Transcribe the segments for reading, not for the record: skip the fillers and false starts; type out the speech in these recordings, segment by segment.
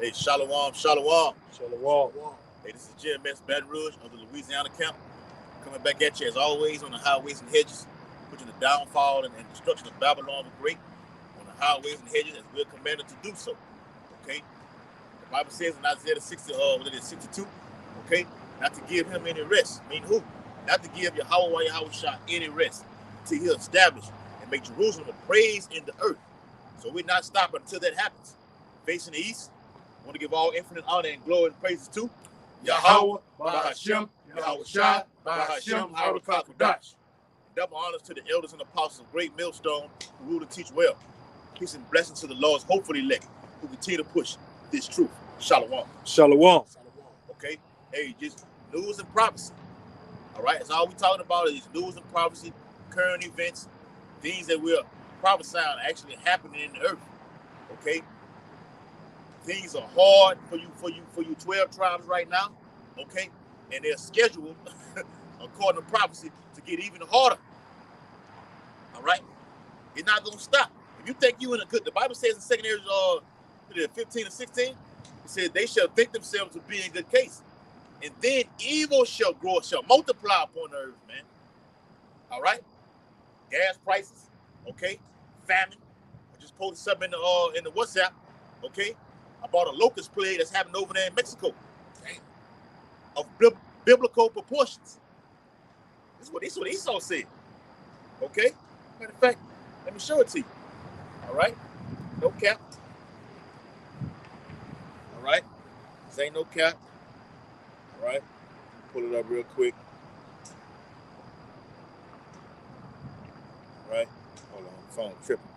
Hey, shalom, shalom. Shalom. Hey, this is GMS Baton Rouge of the Louisiana camp. Coming back at you as always on the highways and hedges, pushing the downfall and destruction of Babylon the Great on the highways and hedges as we're commanded to do so. Okay? The Bible says in Isaiah 62, okay, not to give him any rest. I mean who? Not to give Yahweh any rest until he establish and make Jerusalem a praise in the earth. So we're not stopping until that happens. Facing the east, I want to give all infinite honor and glory and praises to Yahweh, Bahashem, Yahweh Shai, Bahashem, Harakah Kodash. Double honors to the elders and apostles of Great Millstone who rule and teach well. Peace and blessings to the Lord's hopeful elect who continue to push this truth. Shalom. Shalom. Okay? Hey, just news and prophecy. All right? That's all we're talking about is news and prophecy, current events, things that we're prophesying actually happening in the earth. Okay? Things are hard for you 12 tribes right now, okay? And they're scheduled, according to prophecy, to get even harder. All right? It's not going to stop. If you think you in a good, the Bible says in 2 Corinthians 15 and 16, it says they shall think themselves to be in good case. And then evil shall grow, shall multiply upon the earth, man. All right? Gas prices, okay? Famine. I just posted something in the WhatsApp, okay? About a locust plague that's happening over there in Mexico. Damn. Of biblical proportions. This is what Esau said. Okay? Matter of fact, let me show it to you. All right? No cap. All right? This ain't no cap. All right? Pull it up real quick. All right? Hold on. The phone tripping.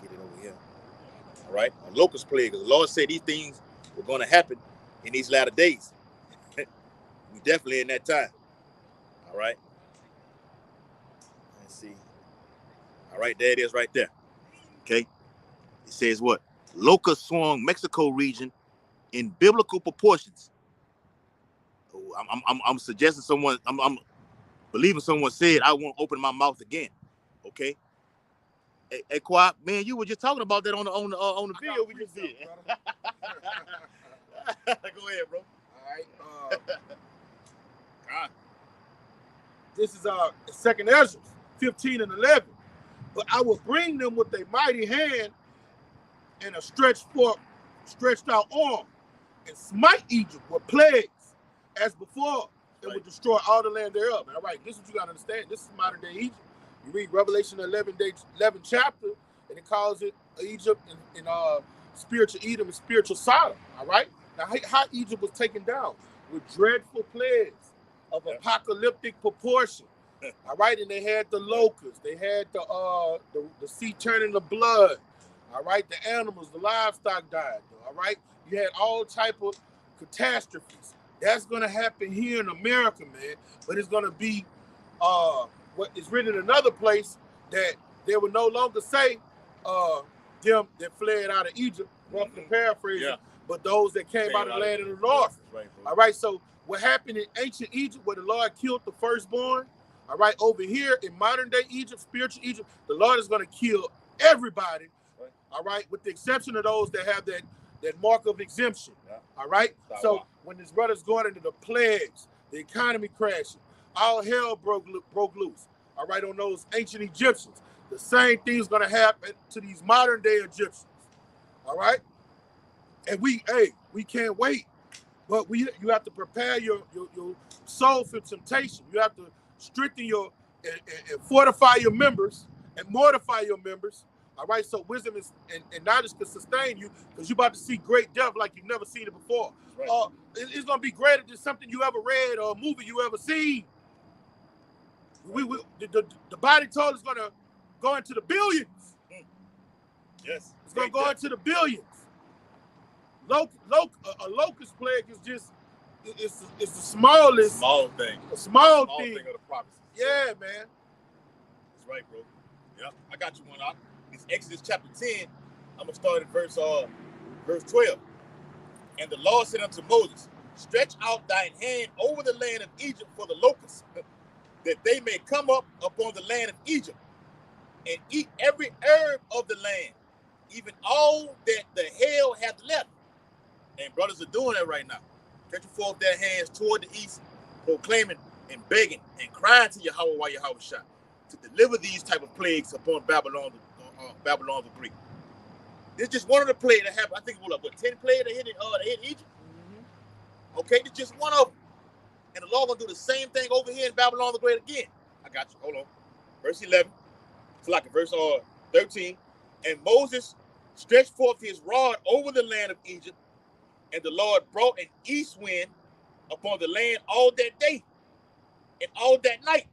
Get it over here. All right, a locust plague. The Lord said these things were going to happen in these latter days. We definitely in that time. All right. Let's see. All right, there it is right there. Okay. It says what? Locust swarm Mexico region in biblical proportions. Oh, I'm suggesting someone, I'm believing someone said I won't open my mouth again. Okay. Hey, Quap, man, you were just talking about that on the video we just did. Go ahead, bro. All right. This is 2nd Ezra 15 and 11. But I will bring them with a mighty hand and a stretched out arm, and smite Egypt with plagues as before, and would destroy all the land thereof. All right, this is what you got to understand. This is modern day Egypt. You read Revelation 11 chapter, and it calls it Egypt and spiritual Edom and spiritual Sodom. All right? Now, how Egypt was taken down with dreadful plagues of apocalyptic proportion. All right? And they had the locusts. They had the sea turning to blood. All right? The animals, the livestock died. All right? You had all type of catastrophes. That's going to happen here in America, man. But it's going to be... what is written in another place that they would no longer say them that fled out of Egypt, roughly paraphrasing, but those that came out of the land of the north. Right, all right, so what happened in ancient Egypt where the Lord killed the firstborn, all right, over here in modern day Egypt, spiritual Egypt, the Lord is going to kill everybody, all right, with the exception of those that have that mark of exemption, all right? So when this brother's going into the plagues, the economy crashing, all hell broke loose, all right, on those ancient Egyptians. The same thing's going to happen to these modern day Egyptians, all right? And we can't wait. But you have to prepare your soul for temptation. You have to strengthen and fortify your members and mortify your members, all right? So wisdom and knowledge can sustain you because you're about to see great death like you've never seen it before. Right. It's going to be greater than something you ever read or a movie you ever seen. The body told is going to go into the billions. Yes. It's going to go into the billions. A locust plague is just, it's the smallest. Small thing. A small thing of the prophecy. Yeah, man. That's right, bro. Yeah, I got you one out. It's Exodus chapter 10. I'm going to start at verse 12. And the Lord said unto Moses, stretch out thine hand over the land of Egypt for the locusts, that they may come up upon the land of Egypt and eat every herb of the land, even all that the hail hath left. And brothers are doing that right now. Stretching forth their hands toward the east, proclaiming and begging and crying to Yahweh while Yahweh shot to deliver these type of plagues upon Babylon, Babylon the Great. This is just one of the plagues that happened. I think what 10 plagues that hit Egypt. Mm-hmm. Okay, this is just one of them. And the Lord gonna do the same thing over here in Babylon the Great again. I got you. Hold on. Verse 11. It's like verse 13. And Moses stretched forth his rod over the land of Egypt, and the Lord brought an east wind upon the land all that day and all that night.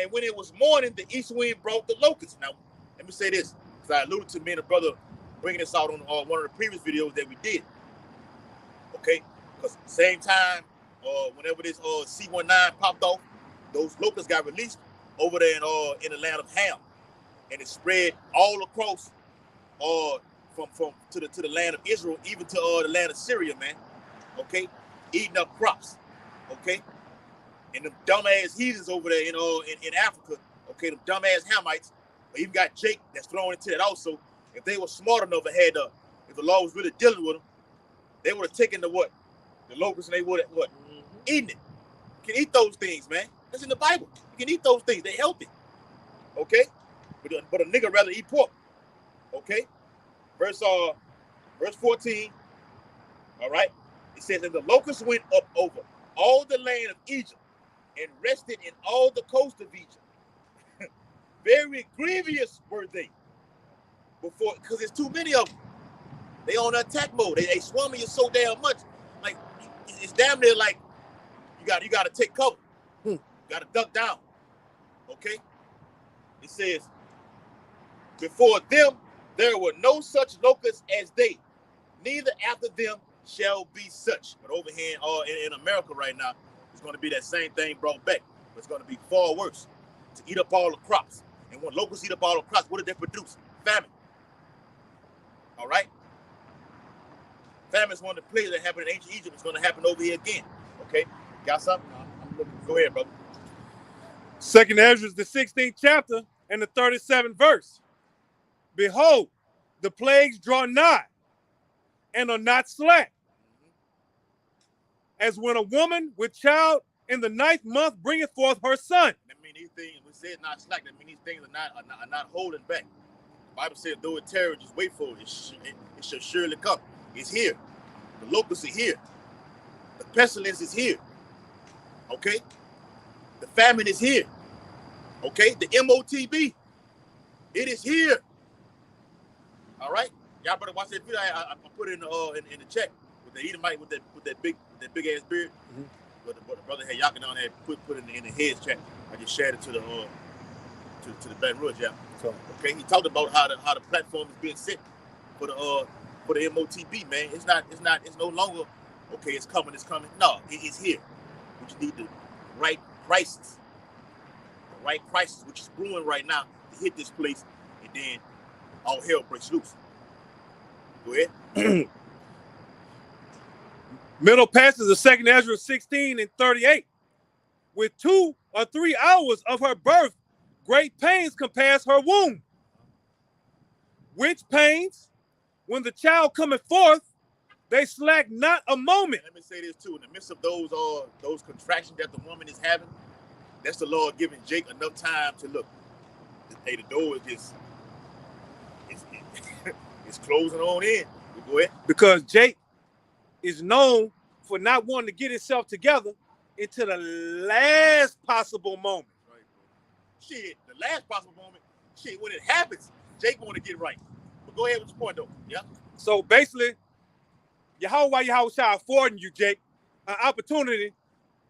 And when it was morning, the east wind brought the locusts. Now, let me say this, because I alluded to me and a brother bringing this out on one of the previous videos that we did. Okay? Because same time, whenever this C-19 popped off, those locusts got released over there in the land of Ham. And it spread all across from to the land of Israel, even to the land of Syria, man. Okay? Eating up crops. Okay? And them dumbass heathens over there in Africa, okay, them dumbass Hamites, even got Jake that's thrown into that also. If they were smart enough and had if the law was really dealing with them, they would have taken the locusts and they would have eaten it. You can eat those things, man. That's in the Bible. You can eat those things. They're healthy. Okay? But a nigga rather eat pork. Okay? Verse 14. All right? It says, and the locusts went up over all the land of Egypt and rested in all the coast of Egypt. Very grievous were they. Because there's too many of them. They on attack mode. They swarming you so damn much. Like, it's damn near like you got to take cover. You got to duck down. Okay? It says, before them there were no such locusts as they, neither after them shall be such. But over here in America right now, it's going to be that same thing brought back. But it's going to be far worse. To eat up all the crops. And when locusts eat up all the crops, what did they produce? Famine. All right? Famine is one of the plagues that happened in ancient Egypt. It's going to happen over here again. Okay? Got something? Go ahead, brother. 2nd Ezra, the 16th chapter and the 37th verse. Behold, the plagues draw nigh and are not slack. As when a woman with child in the 9th month bringeth forth her son. That means these things, we said not slack, that means these things are not holding back. The Bible said, though it tarry, just wait for it. It shall surely come. It's here. The locusts are here. The pestilence is here. Okay? The famine is here. Okay? The MOTB. It is here. All right? Y'all better watch that video. I put it in the chat with the Edomite with that big ass beard. Mm-hmm. But the brother had Yakin on there put it in the heads chat. I just shared it to the Baton Rouge, yeah. So, okay, he talked about how the platform is being set for the MOTB, man. It's no longer okay, it's coming. No, it's here. We just need the right crisis. The right crisis, which is brewing right now, to hit this place, and then all hell breaks loose. Go ahead. Middle passages of 2nd Ezra 16 and 38. With 2 or 3 hours of her birth, great pains compass her womb. Which pains, when the child cometh forth, they slack not a moment. And let me say this too: in the midst of those contractions that the woman is having, that's the Lord giving Jake enough time to look. Hey, the door is just it's closing on in. Go ahead. Because Jake is known for not wanting to get himself together into the last possible moment. Right, bro. Shit, the last possible moment. Shit, when it happens, Jake want to get right. But go ahead with your point, though. Yeah. So basically, Yahweh affording you, Jake, an opportunity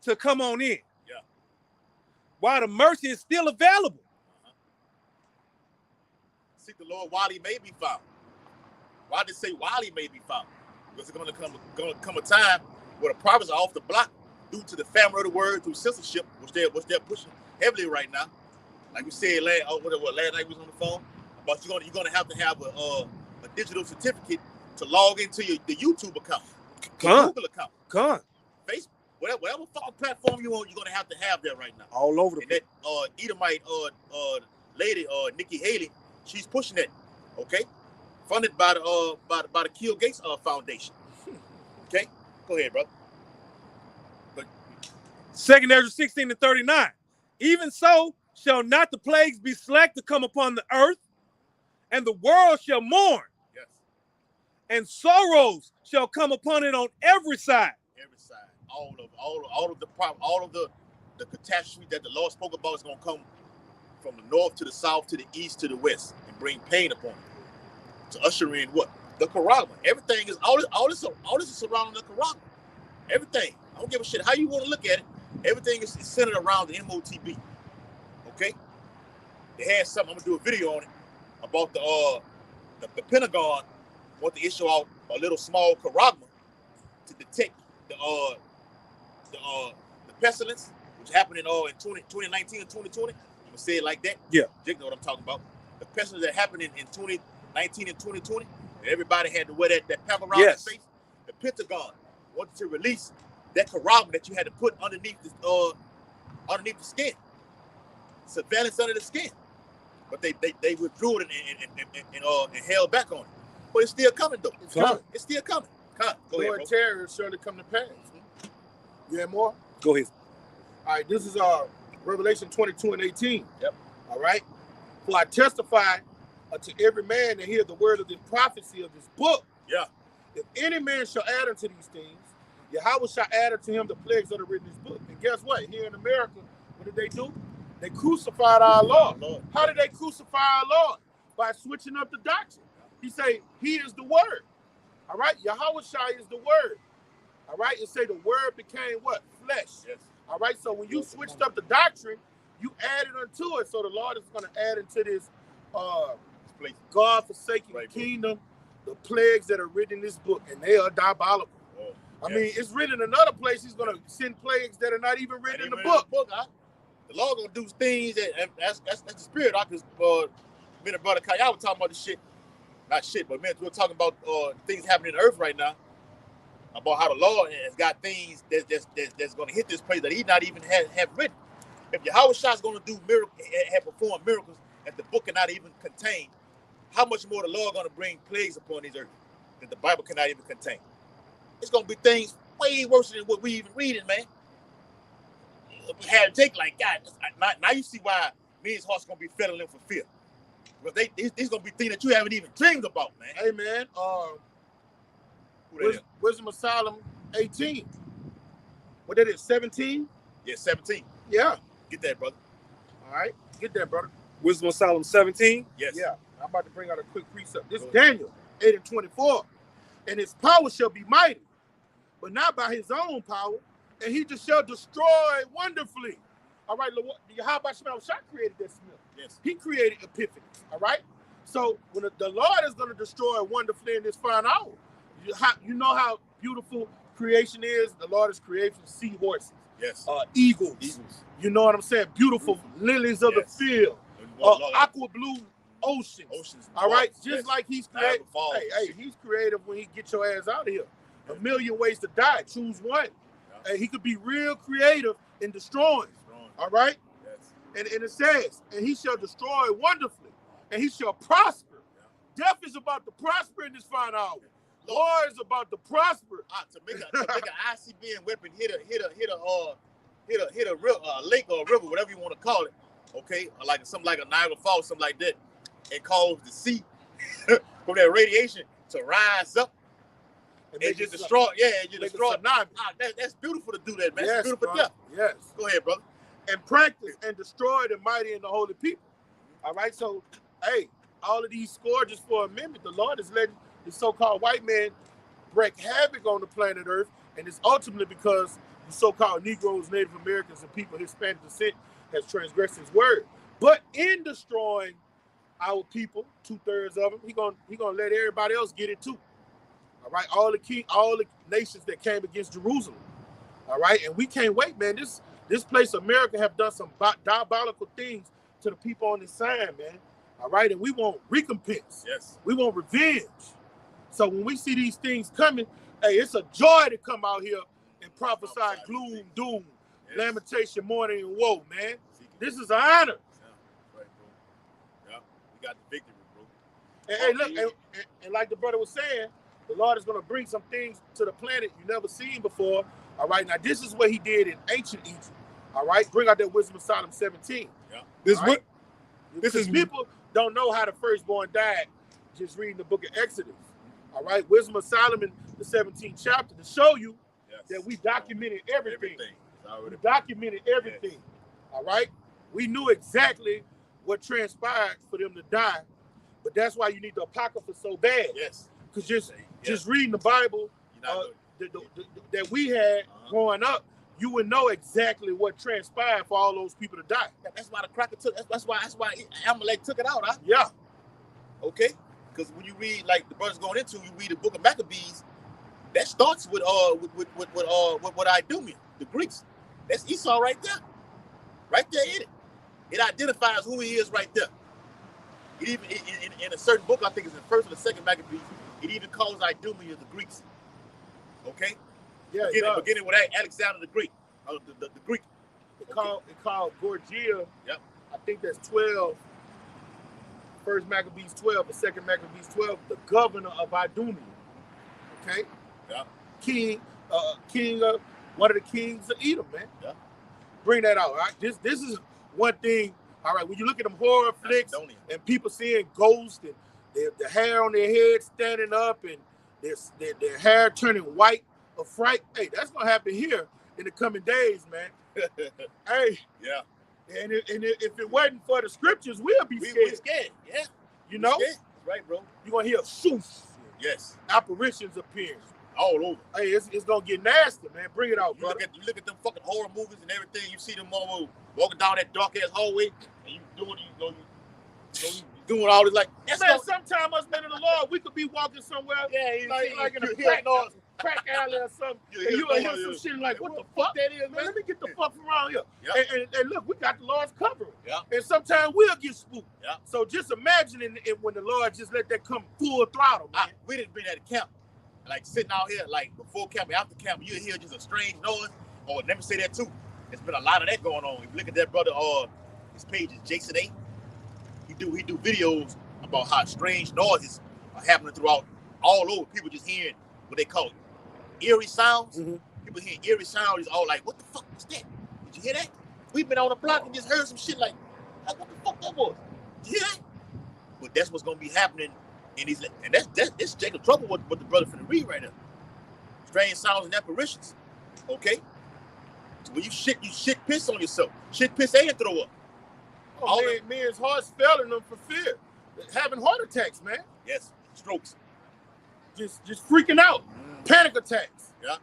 to come on in. Yeah. While the mercy is still available. Seek the Lord while he may be found. Why did it say while he may be found? Because it's going to come a time where the prophets are off the block due to the famine of the word, through censorship, which they're pushing heavily right now. Like we said last night we was on the phone, about you're gonna have to have a digital certificate to log into the YouTube account, Google account, Facebook, whatever fucking platform you on, you're gonna have to have that right now. All over the place. That Edomite lady, Nikki Haley, she's pushing that. Okay. Funded by the Kill Gates Foundation. Okay, go ahead, brother. But 2nd Ezra 16-39. Even so shall not the plagues be slack to come upon the earth, and the world shall mourn, yes, and sorrows shall come upon it on every side. every side, all of the catastrophe that the Lord spoke about is gonna come from the north to the south to the east to the west and bring pain upon it. To usher in what? The Karagma. Everything is all this is surrounding the Karagma. Everything. I don't give a shit how you want to look at it. Everything is centered around the MOTB. Okay? They had something, I'm gonna do a video on it about the Pentagon want to issue out a little small Karagma to detect the pestilence, which happened in 2019 and 2020. I'm gonna say it like that. Yeah. You know what I'm talking about. The pestilence that happened in 2019 and 2020, and everybody had to wear that pepper around their face. The Pentagon wanted to release that Karagma that you had to put underneath the skin. Surveillance under the skin. But they withdrew it and held back on it. But it's still coming though. It's coming. It's still coming. Go ahead, bro. Terror is surely come to pass. You have more? Go ahead. All right, this is Revelation 22:18. Yep. All right. For I testify unto every man that hear the word of this prophecy of this book. Yeah. If any man shall add unto these things, Yahweh shall add unto him the plagues that are written in this book. And guess what? Here in America, what did they do? They crucified our Lord. How did they crucify our Lord? By switching up the doctrine. He say, he is the word. All right? Yahweh Shai is the word. All right? It say the word became what? Flesh. Yes. All right? So when you switched up the doctrine, you added unto it. So the Lord is going to add into this God-forsaken kingdom the plagues that are written in this book, and they are diabolical. Oh, I mean, it's written in another place. He's going to send plagues that are not even written in the book. The Lord going to do things that's the spirit. Because me and brother Kaya were talking about this shit. Not shit, but man, we're talking about things happening on earth right now. About how the Lord has got things that's going to hit this place that he not even have written. If Yahweh Shai is going to do miracles, have performed miracles that the book cannot even contain, how much more the Lord going to bring plagues upon this earth that the Bible cannot even contain? It's going to be things way worse than what we even reading, man. We had to take like, God, now you see why men's hearts going to be fettling for fear. But these going to be things that you haven't even dreamed about, man. Hey, man. Wisdom of Solomon 18. What that is, 17? Yeah, 17. Yeah. Get that, brother. All right. Get that, brother. Wisdom of Solomon 17. Yes. Yeah. I'm about to bring out a quick precept. This is Daniel 8:24. And his power shall be mighty, but not by his own power, and he just shall destroy wonderfully. All right, how about Shemel Shah created that smith? Yes. He created epiphany. All right. So when the Lord is going to destroy wonderfully in this fine hour, you know how beautiful creation is. The Lord is creating seahorses. Yes. Eagles. You know what I'm saying? Beautiful lilies of the field. Aqua blue oceans. All right. Just like he's creative. Hey, he's creative when he gets your ass out of here. A million ways to die. Choose one. Hey, he could be real creative in destroying. All right. Yes. And it says, and he shall destroy wonderfully, and he shall prosper. Yeah. Death is about to prosper in this fine hour. War is about to prosper. To make an ICBM weapon hit a lake or a river, whatever you want to call it. Okay, like something like a Niagara Falls, something like that, and cause the sea from that radiation to rise up and just destroy. Destroy. That's beautiful to do that, man. Yes, it's beautiful death. Yes. Go ahead, brother. And practice and destroy the mighty and the holy people. All right. So, hey, all of these scourges for a minute, the Lord is letting the so-called white man wreak havoc on the planet Earth, and it's ultimately because the so-called Negroes, Native Americans, and people of Hispanic descent has transgressed his word. But in destroying our people, 2/3 of them, he gonna let everybody else get it too. All right, all the nations that came against Jerusalem. All right, and we can't wait, man. This place, America, have done some diabolical things to the people on this side, man. All right, and we want recompense. Yes, we want revenge. So when we see these things coming, hey, it's a joy to come out here and prophesy gloom, doom, lamentation, mourning, and woe, man. This is an honor. Yeah, we got the victory, bro. And hey, look, and like the brother was saying, The Lord is going to bring some things to the planet you never seen before. All right. Now, this is what he did in ancient Egypt. All right. Bring out that Wisdom of Solomon 17. Yeah. This is people don't know how the firstborn died just reading the book of Exodus. All right. Wisdom of Solomon, the 17th chapter, to show you that we documented everything. We documented everything. Yes. All right. We knew exactly what transpired for them to die. But that's why you need the Apocrypha so bad. Yes. Because just reading the Bible that we had growing up, you would know exactly what transpired for all those people to die. That's why the cracker took. That's why Amalek took it out, huh? Yeah. Okay. Because when you read, like the brothers going into, you read the book of Maccabees. That starts with Idumea, the Greeks. That's Esau right there. Right there in it. It identifies who he is right there. It even in a certain book, I think it's the first or the second Maccabees, it even calls Idumea the Greeks. Okay? Yeah. Beginning with Alexander the Greek. The Greek. It called Gorgia. Yep. I think that's 12. First Maccabees 12, the second Maccabees 12, the governor of Idumea. Okay? Yeah. King one of the kings of Edom, man. Yeah. Bring that out, all right? This is one thing, all right, when you look at them horror flicks and people seeing ghosts and the hair on their head standing up and their hair turning white of fright, hey, that's going to happen here in the coming days, man. Hey. Yeah. And if it wasn't for the scriptures, we'll be scared. We're scared, yeah. You know? Scared. Right, bro. You're going to hear shoosh. Yes. Apparitions appear. All over. Hey, it's gonna get nasty, man. Bring it out, bro. You look at them fucking horror movies and everything. You see them all walking down that dark ass hallway, and you doing all this like. Man, sometimes us men of the Lord, we could be walking somewhere, like in a crack alley or something, and you hear some shit like, what the fuck that is, man? Let me get the fuck from around here. Yeah. And look, we got the Lord's covering. Yeah. And sometimes we'll get spooked. Yeah. So just imagine it when the Lord just let that come full throttle, man. We didn't bring that to camp. Like sitting out here, like before camp and after camp, you hear just a strange noise. Or let me say that too. There's been a lot of that going on. If you look at that brother, his page is Jason A. He do videos about how strange noises are happening throughout all over. People just hearing what they call eerie sounds. Mm-hmm. People hearing eerie sounds. It's all like, what the fuck was that? Did you hear that? We've been on the block and just heard some shit like what the fuck that was? Did you hear that? But that's what's gonna be happening. And that's Jacob Trouble what the brother finna read right now. Strange sounds and apparitions. Okay? So when you shit piss on yourself. Shit piss and throw up. Oh, man's heart's failing them for fear. Having heart attacks, man. Yes. Strokes. Just freaking out. Panic attacks. Yeah.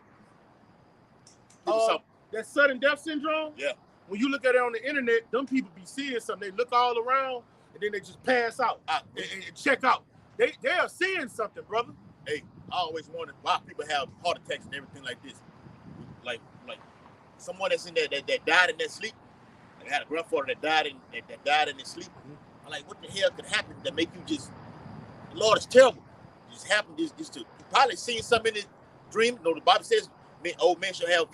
That sudden death syndrome. Yeah. When you look at it on the internet, them people be seeing something. They look all around and then they just pass out and check out. They are seeing something, brother. Hey, I always wondered why people have heart attacks and everything like this. Like someone that's in there that died in their sleep. Like I had a grandfather that died in his sleep. Mm-hmm. I'm like, what the hell could happen that make you just? The Lord is terrible. It just happened just to probably seeing something in his dream. You know, the Bible says old men shall have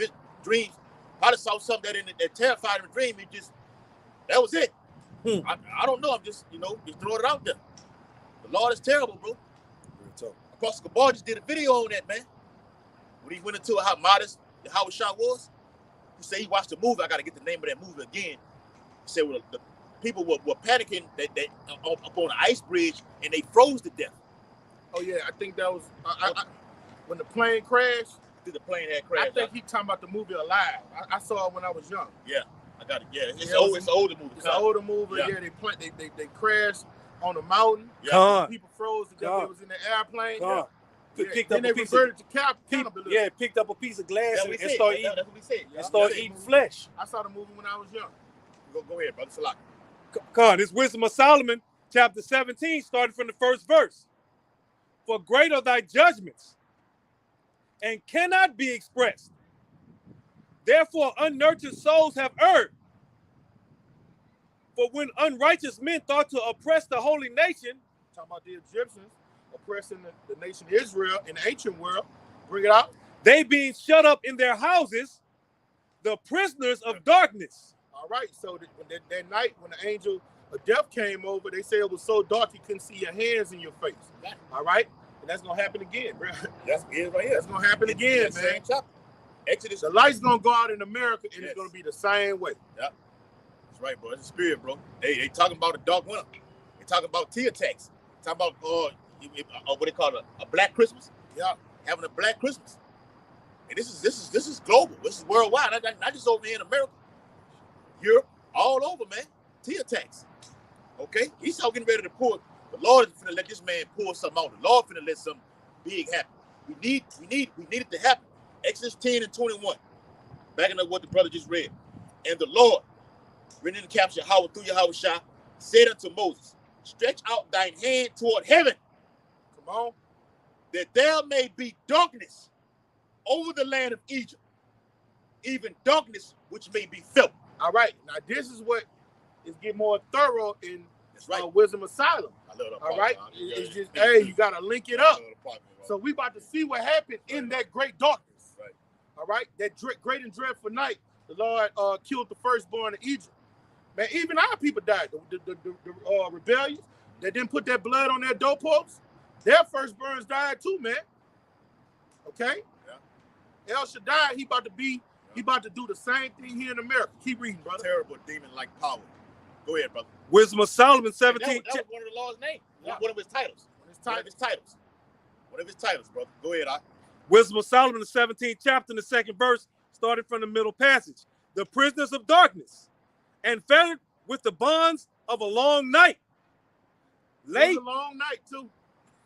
dreams. Probably saw something that terrified him in a dream. That was it. I don't know. I'm just just throwing it out there. The Lord is terrible, bro. Apostle Gabar just did a video on that, man. When he went into how modest the Howard shot was, he said he watched the movie. I got to get the name of that movie again. He said the people were panicking that up on the ice bridge and they froze to death. Oh yeah, I think that was when the plane crashed. The plane had crashed. I think he talking about the movie Alive. I saw it when I was young. Yeah, I got it. Yeah, it's an older movie. It's an older movie. Yeah, they crashed on a mountain. Yeah. People froze to death. They was in the airplane. Then they reverted to cannibalism. Yeah, picked up a piece of glass and started eating. That's what we said. And started eating flesh. I saw the movie when I was young. Go ahead, brother. Salak. God, this Wisdom of Solomon, chapter 17, starting from the first verse. For great are thy judgments, and cannot be expressed. Therefore, unnurtured souls have erred. For when unrighteous men thought to oppress the holy nation, talking about the Egyptians oppressing the nation Israel in the ancient world, bring it out. They being shut up in their houses, the prisoners of darkness. All right, so that night when the angel of death came over, they say it was so dark you couldn't see your hands in your face. All right, And that's gonna happen again, bro. That's it right here. That's gonna happen again, It's the man. same chapter. Exodus. The light's gonna go out in America, and Yes. it's gonna be the same way. Yeah, that's right, bro. It's the spirit, bro. They talking about a dark winter. They talking about tear tax. Talking about what they call a Black Christmas. Yeah. Having a Black Christmas. And this is global. This is worldwide. Not just over here in America. Europe, all over, man. Tear tax. Okay? Esau getting ready to pull. The Lord is finna let this man pull something out. The Lord finna let something big happen. We need it to happen. Exodus 10 and 21. Backing up what the brother just read. And the Lord, written in the caption, Yahweh through Yahushua, said unto Moses, stretch out thine hand toward heaven. Come on. That there may be darkness over the land of Egypt, even darkness which may be felt. All right. Now this is what is getting more thorough in That's right. Wisdom Asylum. I love that All part, right. man. It's just, hey, you gotta link it I up. love the part, man. So we about to see what happened in that great darkness. Right. All right. That great and dreadful night, the Lord killed the firstborn of Egypt. Man, even our people died. The rebellions that didn't put that blood on their doorposts, their firstborns died too, man. Okay? Yeah. El Shaddai, he about to do the same thing here in America. Keep reading, brother. Terrible demon-like power. Go ahead, brother. Wisdom of Solomon, That 17. was one of the Lord's names. Yeah. One of his titles. One of his titles, brother. Go ahead, Wisdom of Solomon, the 17th chapter, in the 2nd verse, starting from the middle passage. The prisoners of darkness, and fettered with the bonds of a long night. It's a long night too.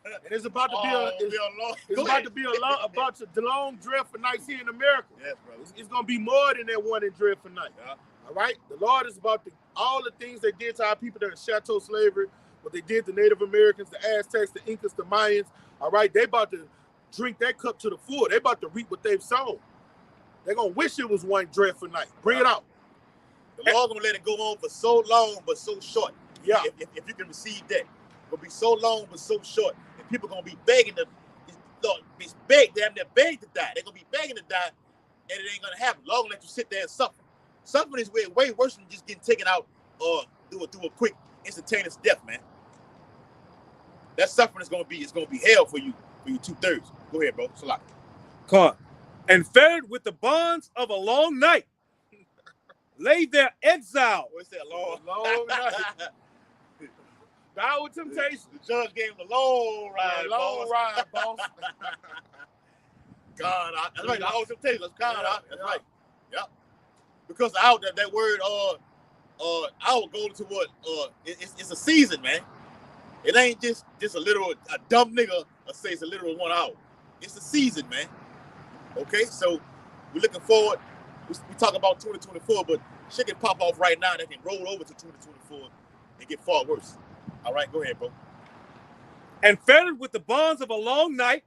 And it's about to be a long dreadful nights here in America. Yes, brother. It's gonna be more than that one in dreadful night. Yeah. All right. The Lord is about to all the things they did to our people during Chateau slavery, what they did to Native Americans, the Aztecs, the Incas, the Mayans. All right, they about to drink that cup to the full. They about to reap what they've sown. They're gonna wish it was one dreadful night. Bring it out. The Lord gonna let it go on for so long but so short. Yeah. If you can receive that, it'll be so long but so short, and people gonna be begging to, they're begging to die. They're gonna be begging to die, and it ain't gonna happen. Long let you sit there and suffer. Suffering is way worse than just getting taken out or through a quick instantaneous death, man. That suffering is gonna be hell for you 2/3. Go ahead, bro. Salak. Con. And fettered with the bonds of a long night. Lay their exile. What's that? Long night. Down with temptation. The judge gave him a long ride. Long ride, boss. God, that's right. Long temptation. That's God. That's Yeah. right. Yep. Because out that word hour goes to what it's a season, man. It ain't just a dumb nigga say it's a literal 1 hour. It's a season, man. Okay, so we're looking forward. We talk about 2024, but shit can pop off right now that can roll over to 2024 and get far worse. All right, go ahead, bro. And fettered with the bonds of a long night,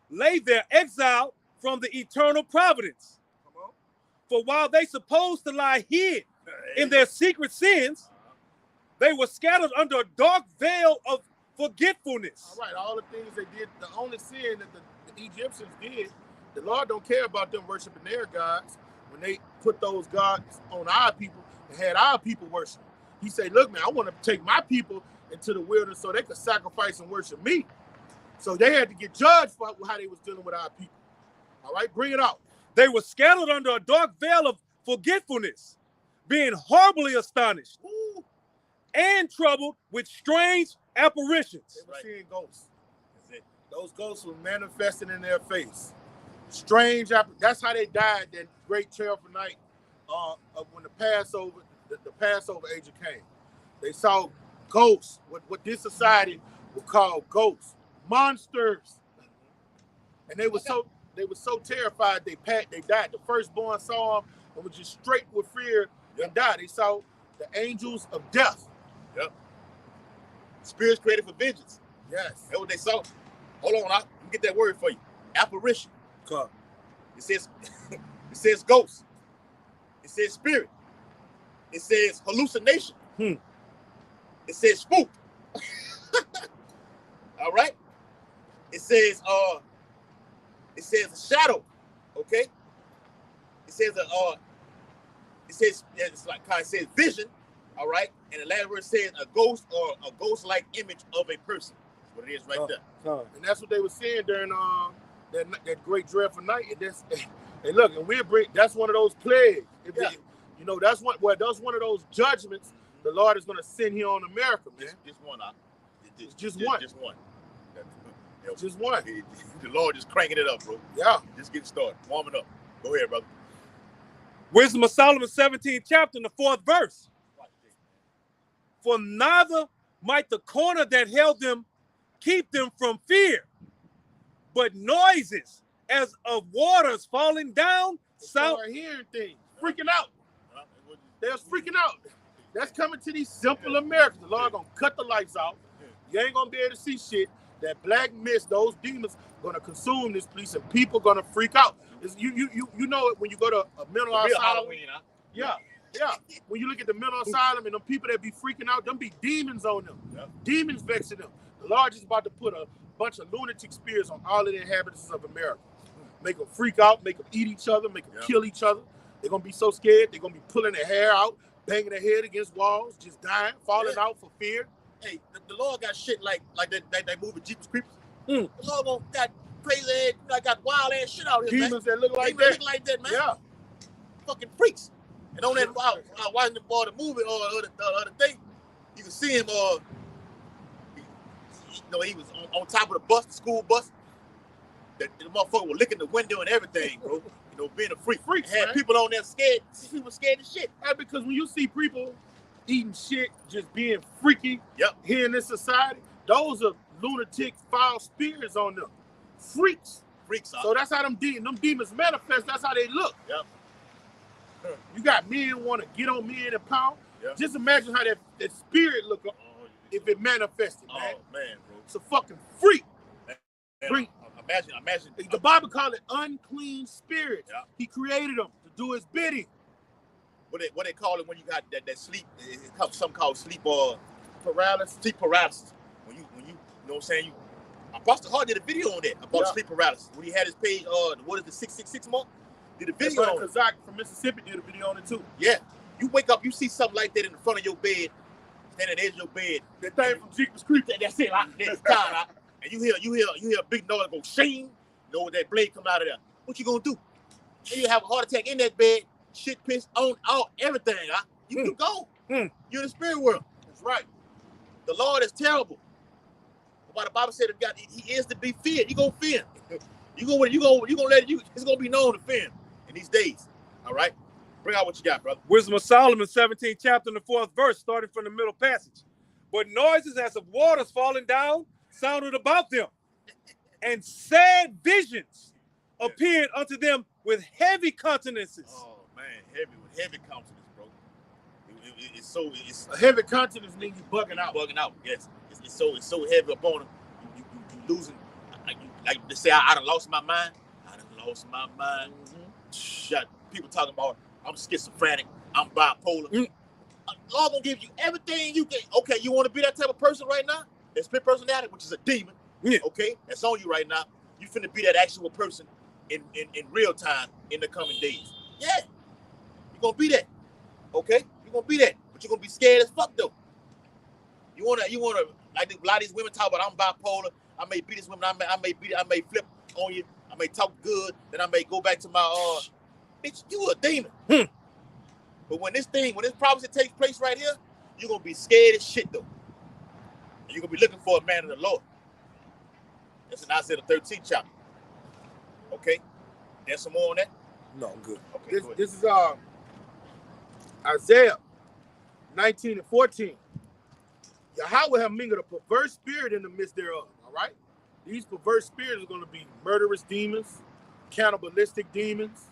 lay their exile from the eternal providence. Come on. For while they supposed to lie hid in their secret sins, they were scattered under a dark veil of forgetfulness. All right, all the things they did, the only sin that the Egyptians did, the Lord don't care about them worshiping their gods. When they put those gods on our people and had our people worship, he said, look, man, I want to take my people into the wilderness so they could sacrifice and worship me. So they had to get judged for how they was dealing with our people. All right, bring it out. They were scattered under a dark veil of forgetfulness, being horribly astonished and troubled with strange apparitions. They were seeing ghosts. That's it. Those ghosts were manifesting in their face. Strange. That's how they died that great terrible night when the Passover age came. They saw ghosts, what this society would call ghosts, monsters, and they were so terrified they died. The firstborn saw them and was just straight with fear and died. They saw the angels of death. Yep. Spirits created for vengeance. Yes. That's what they saw. Hold on, let me get that word for you. Apparition. Come. It says ghost. It says spirit. It says hallucination. It says spook. All right. It says a shadow. Okay. It says vision. All right. And the last word says a ghost or a ghost-like image of a person. That's what it is right there. And that's what they were saying during that great dreadful night. And look, and that's one of those plagues. That's one of those judgments the Lord is going to send here on America, man. Just one. Just one. Just one. The Lord is cranking it up, bro. Yeah. Just getting started, warming up. Go ahead, brother. Wisdom of Solomon, 17th chapter, in the 4th verse. For neither might the corner that held them keep them from fear, but noises as of waters falling down. Start hearing things, freaking out. They're freaking out. That's coming to these simple Americans. The Lord gonna cut the lights out. You ain't gonna be able to see shit. That black mist, those demons gonna consume this place, and people gonna freak out. You know it when you go to a mental asylum. Halloween, huh? Yeah. When you look at the mental asylum and them people that be freaking out, them be demons on them. Yep. Demons vexing them. The Lord just about to put a bunch of lunatic spirits on all of the inhabitants of America. Make them freak out, make them eat each other, make them kill each other. They're gonna be so scared, they're gonna be pulling their hair out, banging their head against walls, just dying, falling out for fear. Hey, the Lord got shit like that movie Jeepers Creepers. The Lord got crazy ass, got wild ass shit out here, demons man. that look like Demons that. look like that, man. Yeah. Fucking freaks. And on that, watching the movie or the other thing, you can see him. He was on top of the bus, the school bus. The motherfucker was licking the window and everything, bro. Being a freak. Freaks, had man. people on there scared. People scared as shit. Yeah, because when you see people eating shit, just being freaky here in this society, those are lunatic, foul spirits on them. Freaks. So that's how them demons manifest. That's how they look. Yep. You got men want to get on men and pound. Yep. Just imagine how that spirit look if it manifested, man. Oh, man, bro. It's a fucking freak. Man, imagine. The Bible called it unclean spirits. Yeah. He created them to do his bidding. What they call it when you got that sleep? It's something called sleep Paralysis. Sleep paralysis. When you know what I'm saying? Apostle Hart did a video on that about sleep paralysis. When he had his page, what is the 666 month? Did a video on it. Kazak from Mississippi did a video on it too. Yeah. You wake up, you see something like that in the front of your bed, standing at the edge of your bed. That thing from Jeepers Creepers. That's it. That's time. And you hear a big noise go shing. That blade come out of there. What you gonna do? And you have a heart attack in that bed, shit piss on everything. You go. You're in the spirit world. That's right. The Lord is terrible. But the Bible said he is to be feared. You gonna fear him. You gonna let it. It's gonna be known to fear him in these days. All right. Bring out what you got, brother. Wisdom of Solomon, 17th chapter, in the 4th verse, starting from the middle passage. But noises as of waters falling down sounded about them, and sad visions appeared unto them with heavy countenances. Oh man, heavy countenance, bro. It's a heavy countenance means you bugging out. Bugging out, yes. It's so heavy upon them. You losing. Like they say, I done lost my mind. I done lost my mind. Got people talking about I'm schizophrenic. I'm bipolar. Lord gonna give you everything you can. Okay, you want to be that type of person right now? That split personality, which is a demon. Yeah. Okay, that's on you right now. You finna be that actual person in real time in the coming days. Yeah, you're gonna be that. Okay, you're gonna be that, but you're gonna be scared as fuck though. You wanna like a lot of these women talk about I'm bipolar. I may beat this woman. I may flip on you. I may talk good. Then I may go back to my bitch. You a demon. But when this prophecy takes place right here, you're gonna be scared as shit though. And you're gonna be looking for a man of the Lord. That's in Isaiah the 13th chapter. Okay, there's some more on that. No, I'm good. Okay, this is Isaiah 19 and 14. Yahweh have mingled a perverse spirit in the midst thereof. All right, these perverse spirits are going to be murderous demons, cannibalistic demons.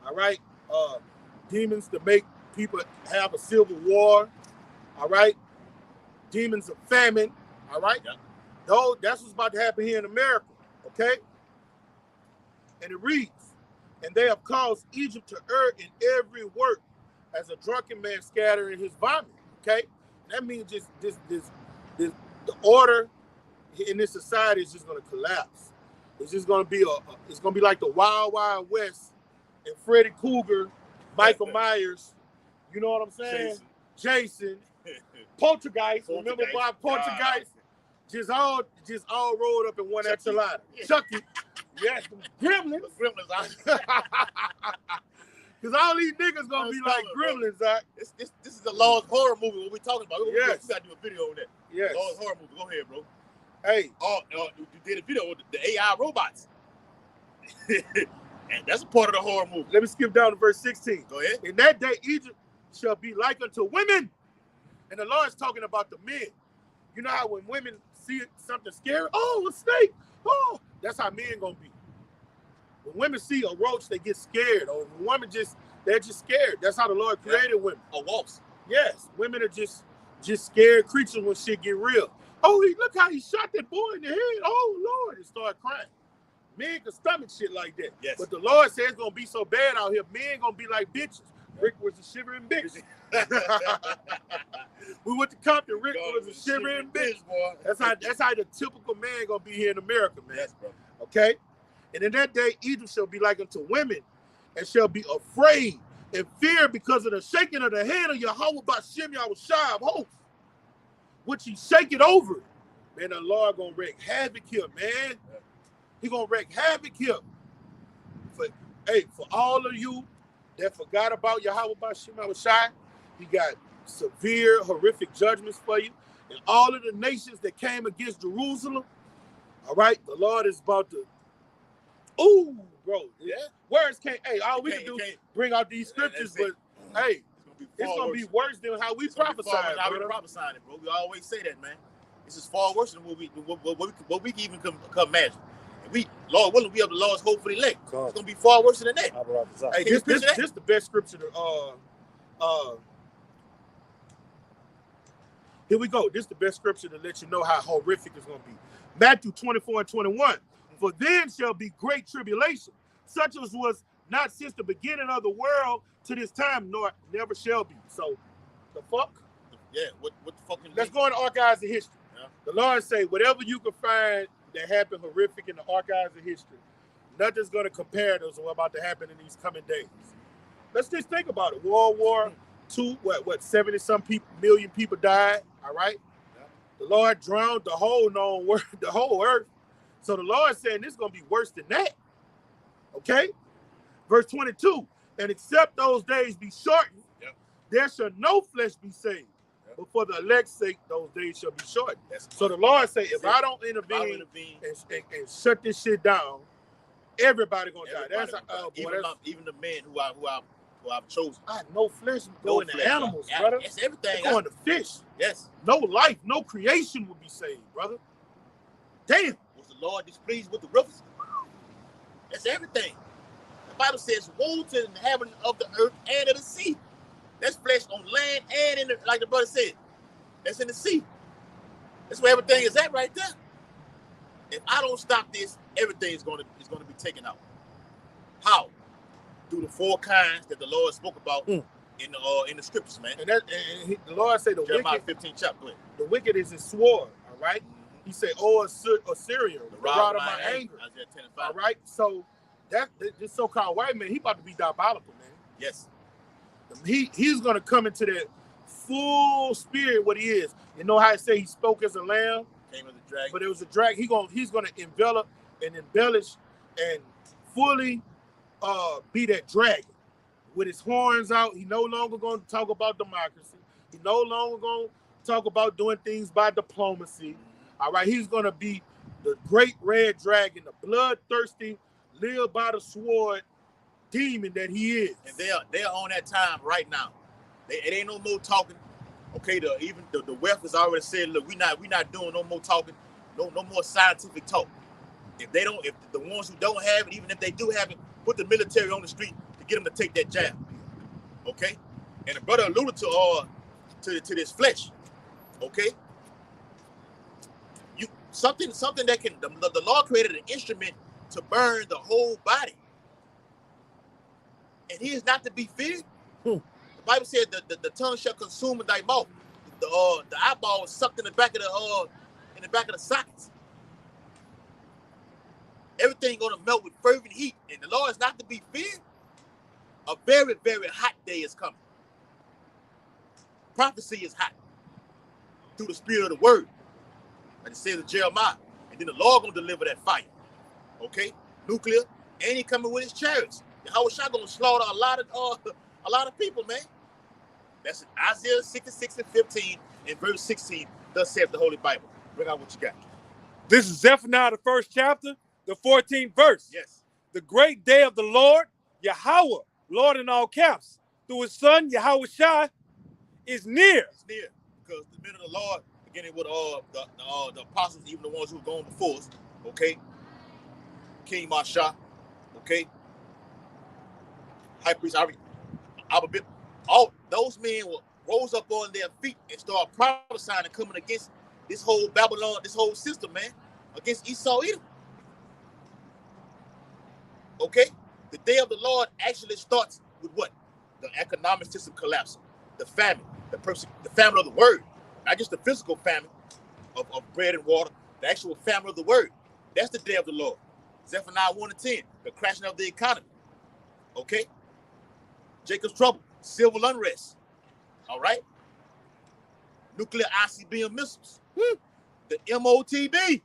All right, demons to make people have a civil war. All right, demons of famine. All right, though that's what's about to happen here in America. Okay, and it reads, and they have caused Egypt to err in every work, as a drunken man scattering his vomit. Okay, that means just the order in this society is just going to collapse. It's just going to be it's going to be like the Wild Wild West and Freddy Krueger, Michael Myers. You know what I'm saying? Jason. Poltergeist. Remember Bob Poltergeist? just all rolled up in one Chucky. enchilada. Yeah. Chucky. Yes, gremlins. Gremlins. Because all these niggas gonna be like gremlins, Zach. This is the Lord's horror movie. What we talking about? Yes. We gotta do a video on that. Yes. Lord's horror movie. Go ahead, bro. Hey. You did a video with the AI robots. And that's a part of the horror movie. Let me skip down to verse 16. Go ahead. In that day, Egypt shall be like unto women. And the Lord's talking about the men. You know how when women see something scary, oh, a snake, oh, that's how men gonna be. When women see a roach, they get scared. Or when women they're just scared. That's how the Lord created women. A waltz. Yes, women are just scared creatures when shit get real. Oh, look how he shot that boy in the head. Oh, Lord, and start crying. Men can stomach shit like that. Yes. But the Lord says it's gonna be so bad out here, men gonna be like bitches. Rick was a shivering bitch. We went to Compton. Rick was a shivering bitch. Boy. That's how the typical man gonna be here in America, man. Yes, bro. Okay? And in that day, Egypt shall be like unto women, and shall be afraid and fear because of the shaking of the hand of Yahweh by Shem Yahushua of hosts, which he shake it over. Man, the Lord gonna wreak havoc here, man. He gonna wreak havoc here. For all of you that forgot about Yahweh by Shem Yahushua, he got severe, horrific judgments for you. And all of the nations that came against Jerusalem, all right, the Lord is about to, ooh, bro, yeah, words can't, all we can do is bring out these scriptures, but hey, it's gonna be worse than how we prophesied, how we prophesying it, bro. We always say that, man. This is far worse than what we can even come imagine. And we, Lord willing, we have the Lord's hope for the elect. It's gonna be far worse than that. Hey, this the best scripture to here we go. This is the best scripture to let you know how horrific it's going to be. Matthew 24:21. For then shall be great tribulation, such as was not since the beginning of the world to this time, nor never shall be. So, the fuck? Yeah, what the fuck? Let's go into archives of history. Yeah. The Lord say, whatever you can find that happened horrific in the archives of history, nothing's going to compare to what's about to happen in these coming days. Let's just think about it. World War II, 70-some million people died. All right, yeah. The Lord drowned the whole earth. So the Lord saying this is gonna be worse than that. Okay, verse 22. And except those days be shortened, yeah, there shall no flesh be saved. Yeah. But for the elect's sake, those days shall be shortened. So the Lord say, if I don't intervene and shut this shit down, everybody gonna die. That's even the men who I've chosen. No flesh go into animals, brother. It's everything. Go into fish. Yes. No life, no creation will be saved, brother. Damn. Was the Lord displeased with the rivers? That's everything. The Bible says, woe to the inhabitants of the earth and of the sea. That's flesh on land and in the, like the brother said, that's in the sea. That's where everything is at right there. If I don't stop this, everything is going to be taken out. How? Through the four kinds that the Lord spoke about in the scriptures, man. And the Lord said Jeremiah 15 chapter. The wicked is his sword, all right? He said, Assyria, the rod of my anger. Isaiah 10 and 5. All right? So this so-called white man, he about to be diabolical, man. Yes. He's going to come into that full spirit what he is. You know how I say he spoke as a lamb? Came as a dragon. But it was a dragon. He's going to envelop and embellish and fully be that dragon with his horns out. He no longer going to talk about democracy. He no longer going to talk about doing things by diplomacy. All right, he's going to be the great red dragon, the bloodthirsty, live by the sword demon that he is. And they're on that time right now. It ain't no more talking. Okay, even the West has already said, look, we not doing no more talking, no more scientific talk. If the ones who don't have it, even if they do have it, put the military on the street to get them to take that jab. Okay? And the brother alluded to this flesh. Okay? Something that can the Lord created an instrument to burn the whole body. And he is not to be feared. The Bible said the tongue shall consume thy mouth. The eyeball is sucked in the back of the sockets. Everything gonna melt with fervent heat, and the Lord is not to be feared. A very, very hot day is coming. Prophecy is hot through the spirit of the word. like it says in Jeremiah. And then the Lord gonna deliver that fire. Okay, nuclear, and he coming with his chariots. How is gonna slaughter a lot of people, man? That's in Isaiah 66 and 15 and verse 16. Thus saith the Holy Bible. Bring out what you got. This is Zephaniah, the 1st chapter, the 14th verse. Yes. The great day of the Lord, Yahweh, Lord in all caps, through his son, Yahweh Shai, is near. It's near. Because the minute of the Lord, beginning with the apostles, even the ones who were going before us, okay? King Masha, okay? High priest, all those men rose up on their feet and started prophesying and coming against this whole Babylon, this whole system, man, against Esau Edom. Okay? The day of the Lord actually starts with what? The economic system collapsing, the famine, the famine of the word, not just the physical famine of bread and water, the actual famine of the word. That's the day of the Lord. Zephaniah 1 and 10, the crashing of the economy. Okay? Jacob's trouble, civil unrest. All right? Nuclear ICBM missiles. The MOTB. And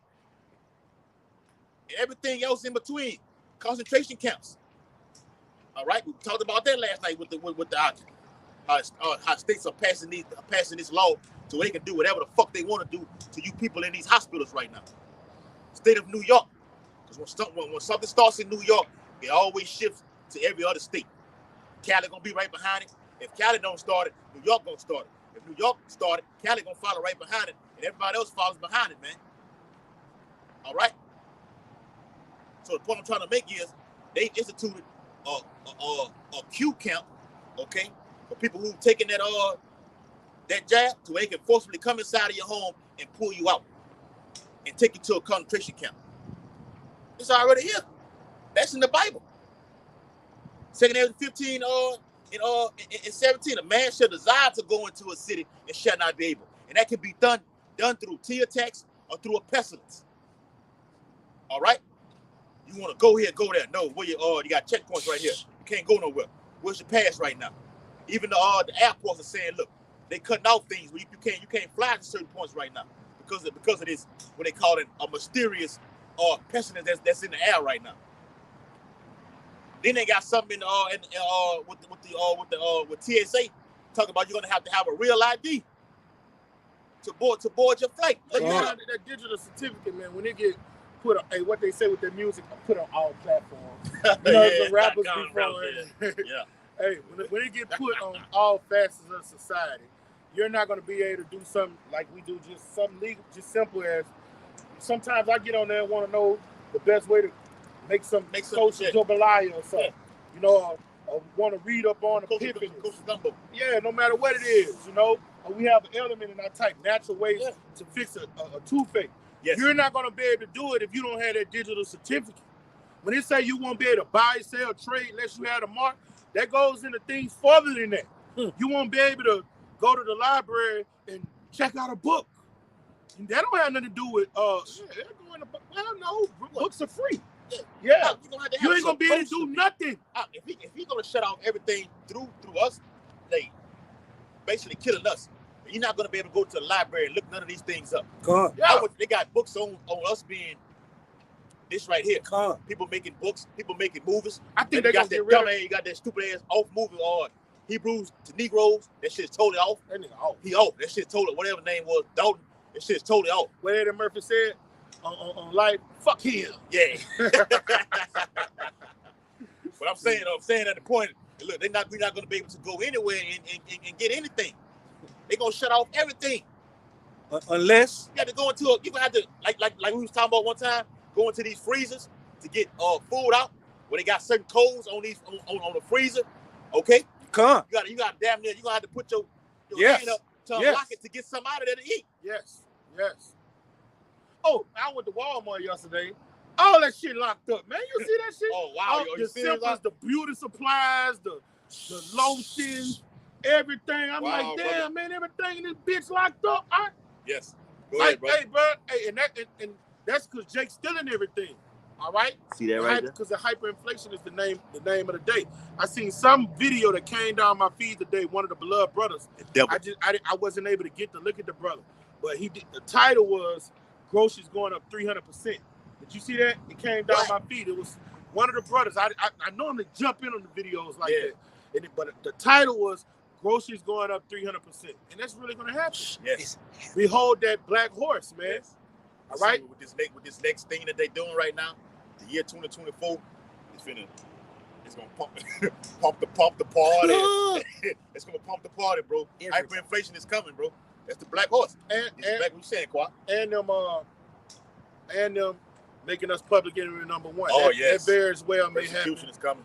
everything else in between. Concentration camps. All right? We talked about that last night with how states are passing this law so they can do whatever the fuck they want to do to you people in these hospitals right now. State of New York. Because when something starts in New York, it always shifts to every other state. Cali gonna be right behind it. If Cali don't start it, New York gonna start it. If New York started, Cali gonna follow right behind it, and everybody else follows behind it, man. All right. So the point I'm trying to make is they instituted a Q camp, okay, for people who've taken that jab, so they can forcibly come inside of your home and pull you out and take you to a concentration camp. It's already here. That's in the Bible. 2 Ezra 15 and 17, a man shall desire to go into a city and shall not be able. And that can be done through tea attacks or through a pestilence. All right? You want to go here, go there. No, where you got checkpoints right here. You can't go nowhere. Where's your pass right now? Even the airports are saying, look, they cutting off things where you can't fly to certain points right now because of this, what they call it, a mysterious pestilence that's in the air right now. Then they got something with TSA talking about you're gonna have to have a real ID to board your flight. But that digital certificate, man, when it get put on, hey, what they say with their music, put on all platforms. You know, the rappers before. Yeah. Hey, when it get put on all facets of society, you're not gonna be able to do something like we do, just something legal, just simple as. Sometimes I get on there and want to know the best way to make some social jambalaya or something. Yeah. You know, or want to read up on epiphany. Yeah, no matter what it is, you know. Or we have an element in our type, natural ways to fix a toothache. Yes. You're not going to be able to do it if you don't have that digital certificate. When they say you won't be able to buy, sell, trade unless you have a mark, that goes into things further than that. You won't be able to go to the library and check out a book. And that don't have nothing to do with, books are free. Yeah. You ain't going to be able to do nothing. If he's going to shut off everything through us, they basically killing us. You're not going to be able to go to the library and look none of these things up. They got books on us being this right here. People making books, people making movies. I think they got that dumbass, you got that stupid ass off movie or Hebrews to Negroes. That shit's totally off. That nigga off. He off. That shit's totally, whatever the name was, Dalton. That shit's totally off. What Eddie Murphy said on Life, fuck him. Yeah. But I'm saying at the point, look, we're not going to be able to go anywhere and get anything. They're going to shut off everything. Unless you got to go into you're going to have to, like we was talking about one time, go into these freezers to get food out where they got certain codes on the freezer. Okay? You got damn near, you're going to have to put your hand up to unlock it to get something out of there to eat. Yes. Oh, I went to Walmart yesterday. All that shit locked up, man. You see that shit? Oh, wow. The simples, the beauty supplies, the lotions, everything. I'm like, damn, man, everything in this bitch locked up. Yes. Go ahead, bro. Hey, bro. Hey, and that's because Jake's stealing everything. All right? See that right there? Because the hyperinflation is the name of the day. I seen some video that came down my feed today, one of the beloved brothers. I wasn't able to get to look at the brother. But the title was groceries going up 300%. Did you see that? It came down my feed. It was one of the brothers. I normally jump in on the videos like that, but the title was groceries going up 300%, and that's really going to happen. Yes. Behold that black horse, man. Yes. All right. With this next thing that they're doing right now, the year 2024, it's gonna pump the party. It's gonna pump the party, bro. Hyperinflation is coming, bro. That's the black horse. And black, what you saying, Qua? And them making us public enemy number one. Oh, that very as well may happen. Persecution is coming.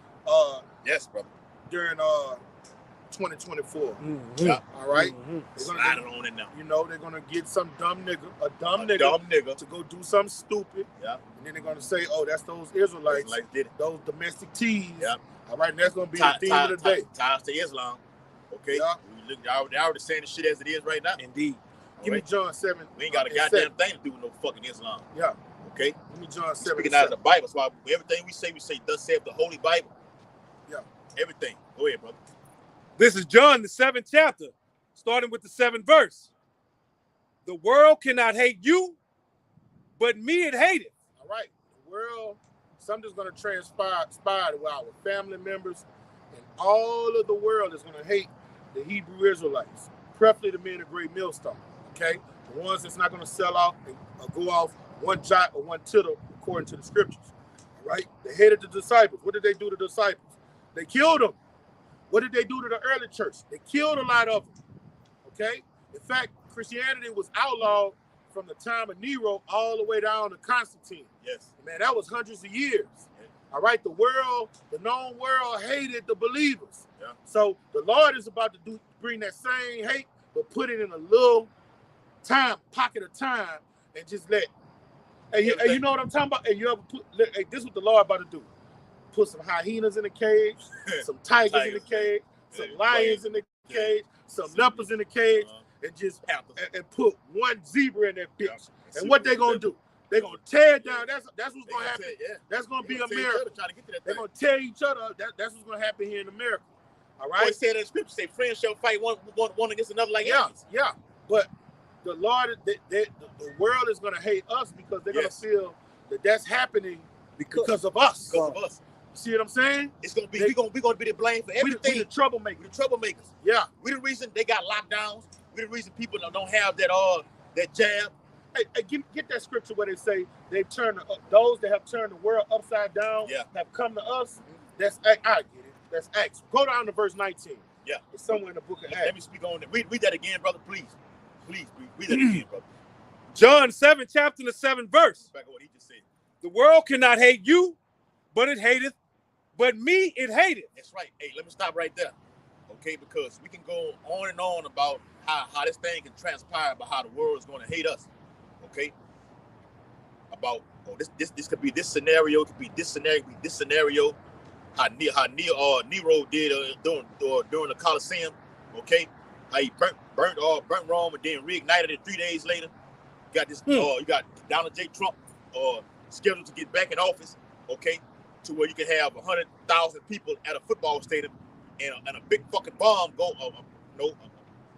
Yes, brother. During 2024. Mm-hmm. Yeah. All right. Mm-hmm. Slide it on in now. You know, they're gonna get some dumb nigga to go do something stupid. Yeah. And then they're gonna say, "Oh, that's those Israelites, those domestic teas." Yeah. All right, and that's gonna be the theme of the day. Ties to Islam. Okay. Yeah. They're already saying the shit as it is right now. Indeed. Give me John 7. We ain't got a goddamn thing to do with no fucking Islam. Yeah. Okay. Give me John 7. Speaking out of the Bible, so everything we say, thus saith the Holy Bible. Yeah. Everything. Go ahead, brother. This is John, the 7th chapter, starting with the 7th verse. The world cannot hate you, but me it hateth. All right. The world, something's going to transpire with our family members, and all of the world is going to hate the Hebrew Israelites, preferably the men of Great Millstone. Okay? The ones that's not going to sell out and go off one jot or one tittle according to the scriptures. All right? They hated the disciples. What did they do to the disciples? They killed them. What did they do to the early church? They killed a lot of them. Okay? In fact, Christianity was outlawed from the time of Nero all the way down to Constantine. Yes. Man, that was hundreds of years. Yeah. All right? The known world hated the believers. Yeah. So the Lord is about to bring that same hate, but put it in a little pocket of time, and just let. Hey, you know what I'm talking about? Hey, this is what the Lord about to do. Put some hyenas in the cage, some tigers in the cage, some lions in the cage, some leopards in the cage, and just and put one zebra in that bitch. And what they gonna do? They gonna tear it down. That's what's gonna happen. That's gonna be America. They're gonna tear each other up. That's what's gonna happen here in America. All right. Boy, said that scripture say friends shall fight one against another like enemies. Yeah. But the Lord, the world is gonna hate us because they're gonna feel that that's happening because of us. Because of us. See what I'm saying? It's gonna be we're gonna be the blame for everything. We the troublemakers. The troublemakers. Yeah. We the reason they got lockdowns. We the reason people don't have that jab. Hey, get that scripture where they say they've turned those that have turned the world upside down have come to us. That's I get it. That's Acts. Go down to verse 19. Yeah. It's somewhere in the book of Acts. Let me speak on that. Read that again, brother, please. Please read that again, brother. John 7th chapter, the 7th verse. Back on what he just said. The world cannot hate you, but it hateth. But me, it hated. That's right. Hey, let me stop right there. Okay, because we can go on and on about how this thing can transpire, about how the world is going to hate us. Okay? About this could be this scenario, it could be this scenario, how Nero did during the Colosseum. Okay? How he burnt Rome and then reignited it 3 days later. Got this you got Donald J. Trump scheduled to get back in office. Okay? To where you can have 100,000 people at a football stadium and a big fucking bomb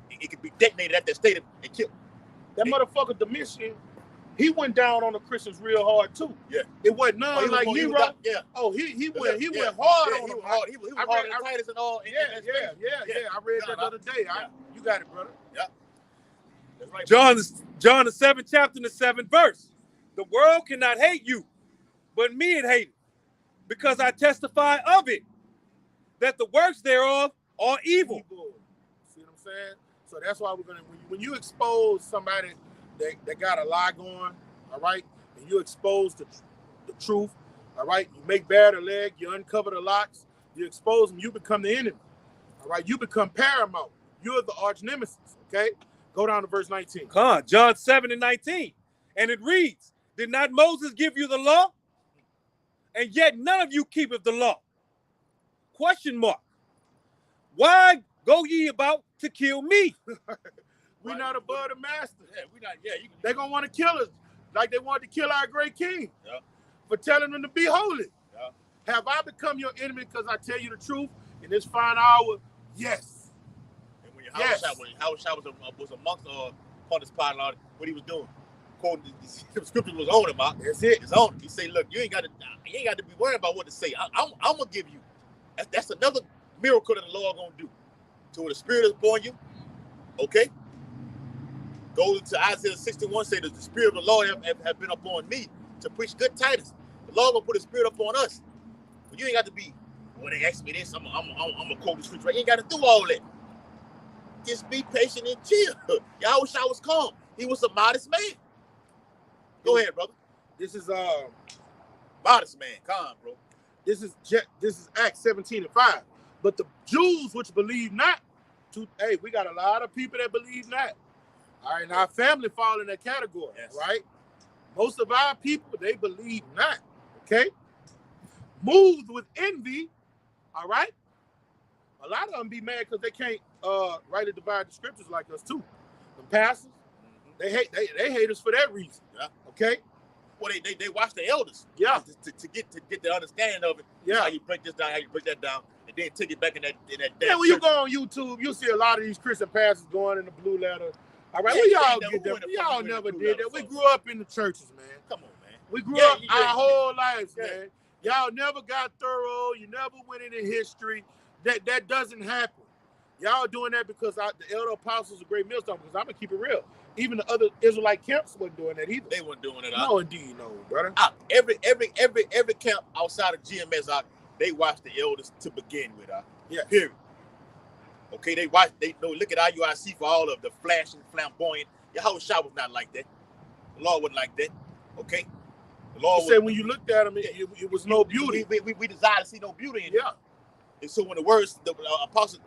it could be detonated at that stadium and killed. That motherfucker Domitian, he went down on the Christians real hard too. Yeah. It wasn't none like Nero. Yeah. Oh, he went hard on them. He was hard on Titus and all. Yeah. I read that the other day. You got it, brother. Yeah. That's right. John the 7th chapter, the 7th verse. The world cannot hate you, but me it hated. Because I testify of it, that the works thereof are evil. See what I'm saying? So that's why we're gonna when you expose somebody that got a lie going, all right, and you expose the truth, all right, you make bare the leg, you uncover the locks, you expose them, you become the enemy, all right, you become paramount. You're the arch nemesis. Okay, go down to verse 19. John 7 and 19, and it reads, "Did not Moses give you the law? And yet none of you keepeth the law." Question mark. Why go ye about to kill me? We're not above the master. Yeah, we not. Yeah, they're gonna want to kill us like they wanted to kill our great king. Yeah. For telling them to be holy. Yeah. Have I become your enemy because I tell you the truth in this fine hour? Yes. And when Howard was amongst Pontius Pilate, what he was doing? quoting the scripture was on him. That's it. It's on him. He say, look, you ain't got to be worried about what to say. I'm gonna give you. That's another miracle that the Lord gonna do. So when the Spirit is upon you, okay. Go to Isaiah 61. Say that the Spirit of the Lord have been upon me to preach good tidings. The Lord gonna put His Spirit upon us. But you ain't got to be. When they ask me this, I'm gonna quote the scripture. You ain't got to do all that. Just be patient and chill. Yahushua was calm. He was a modest man. Go ahead, brother. This is modest man. Calm, bro. This is Acts 17:5. But the Jews which believe not, hey, we got a lot of people that believe not. All right, now our family fall in that category, yes. Right? Most of our people, they believe not. Okay? Moved with envy, all right? A lot of them be mad because they can't write and divide the scriptures like us too. The pastors, they hate us for that reason. Yeah. Okay? Well, they watch the elders. Yeah. To get the understanding of it. Yeah. How you break this down, how you break that down, and then take it back in that. Yeah, when you go on YouTube, you see a lot of these Christian pastors going in the blue letter. All right, we all get that. We all never did that. We grew up in the churches, man. Come on, man. We grew up our whole lives, man. Y'all never got thorough. You never went into history. That doesn't happen. Y'all doing that because the elder apostles are great millstone. Because I'm gonna keep it real. Even the other Israelite camps wasn't doing that either. They weren't doing it. No, indeed, no, brother. Every camp outside of GMS, they watch the elders to begin with. Yeah. Period. Okay, they know. Look at IUIC for all of the flashing, flamboyant. Yahushua was not like that. The Lord wasn't like that. Okay. The Lord said when you looked at him, it was no beauty. We desire to see no beauty in it. Yeah. And so when the words, the Apostle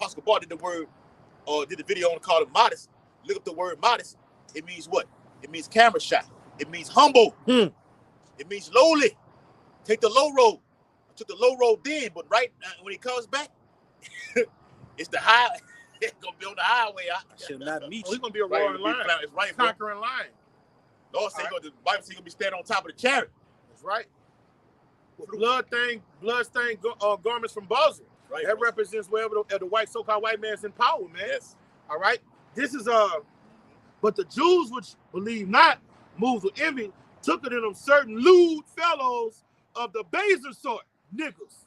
Gabar did did the video on called it modest. Look up the word modest. It means what? It means camera shy. It means humble. It means lowly. Take the low road. I took the low road then, but right when he comes back, it's the high. It's gonna be on the highway. I shall not meet you. He's gonna be a roaring lion. It's right, conquering lion. Lord said, the Bible says he's gonna be standing on top of the chariot. That's right. With blood-stained garments from Bosnia. Right, that represents wherever the white so-called white man's in power, man. Yes. All right. This is but the Jews which believe not, moved with envy, took it in them certain lewd fellows of the baser sort, niggas,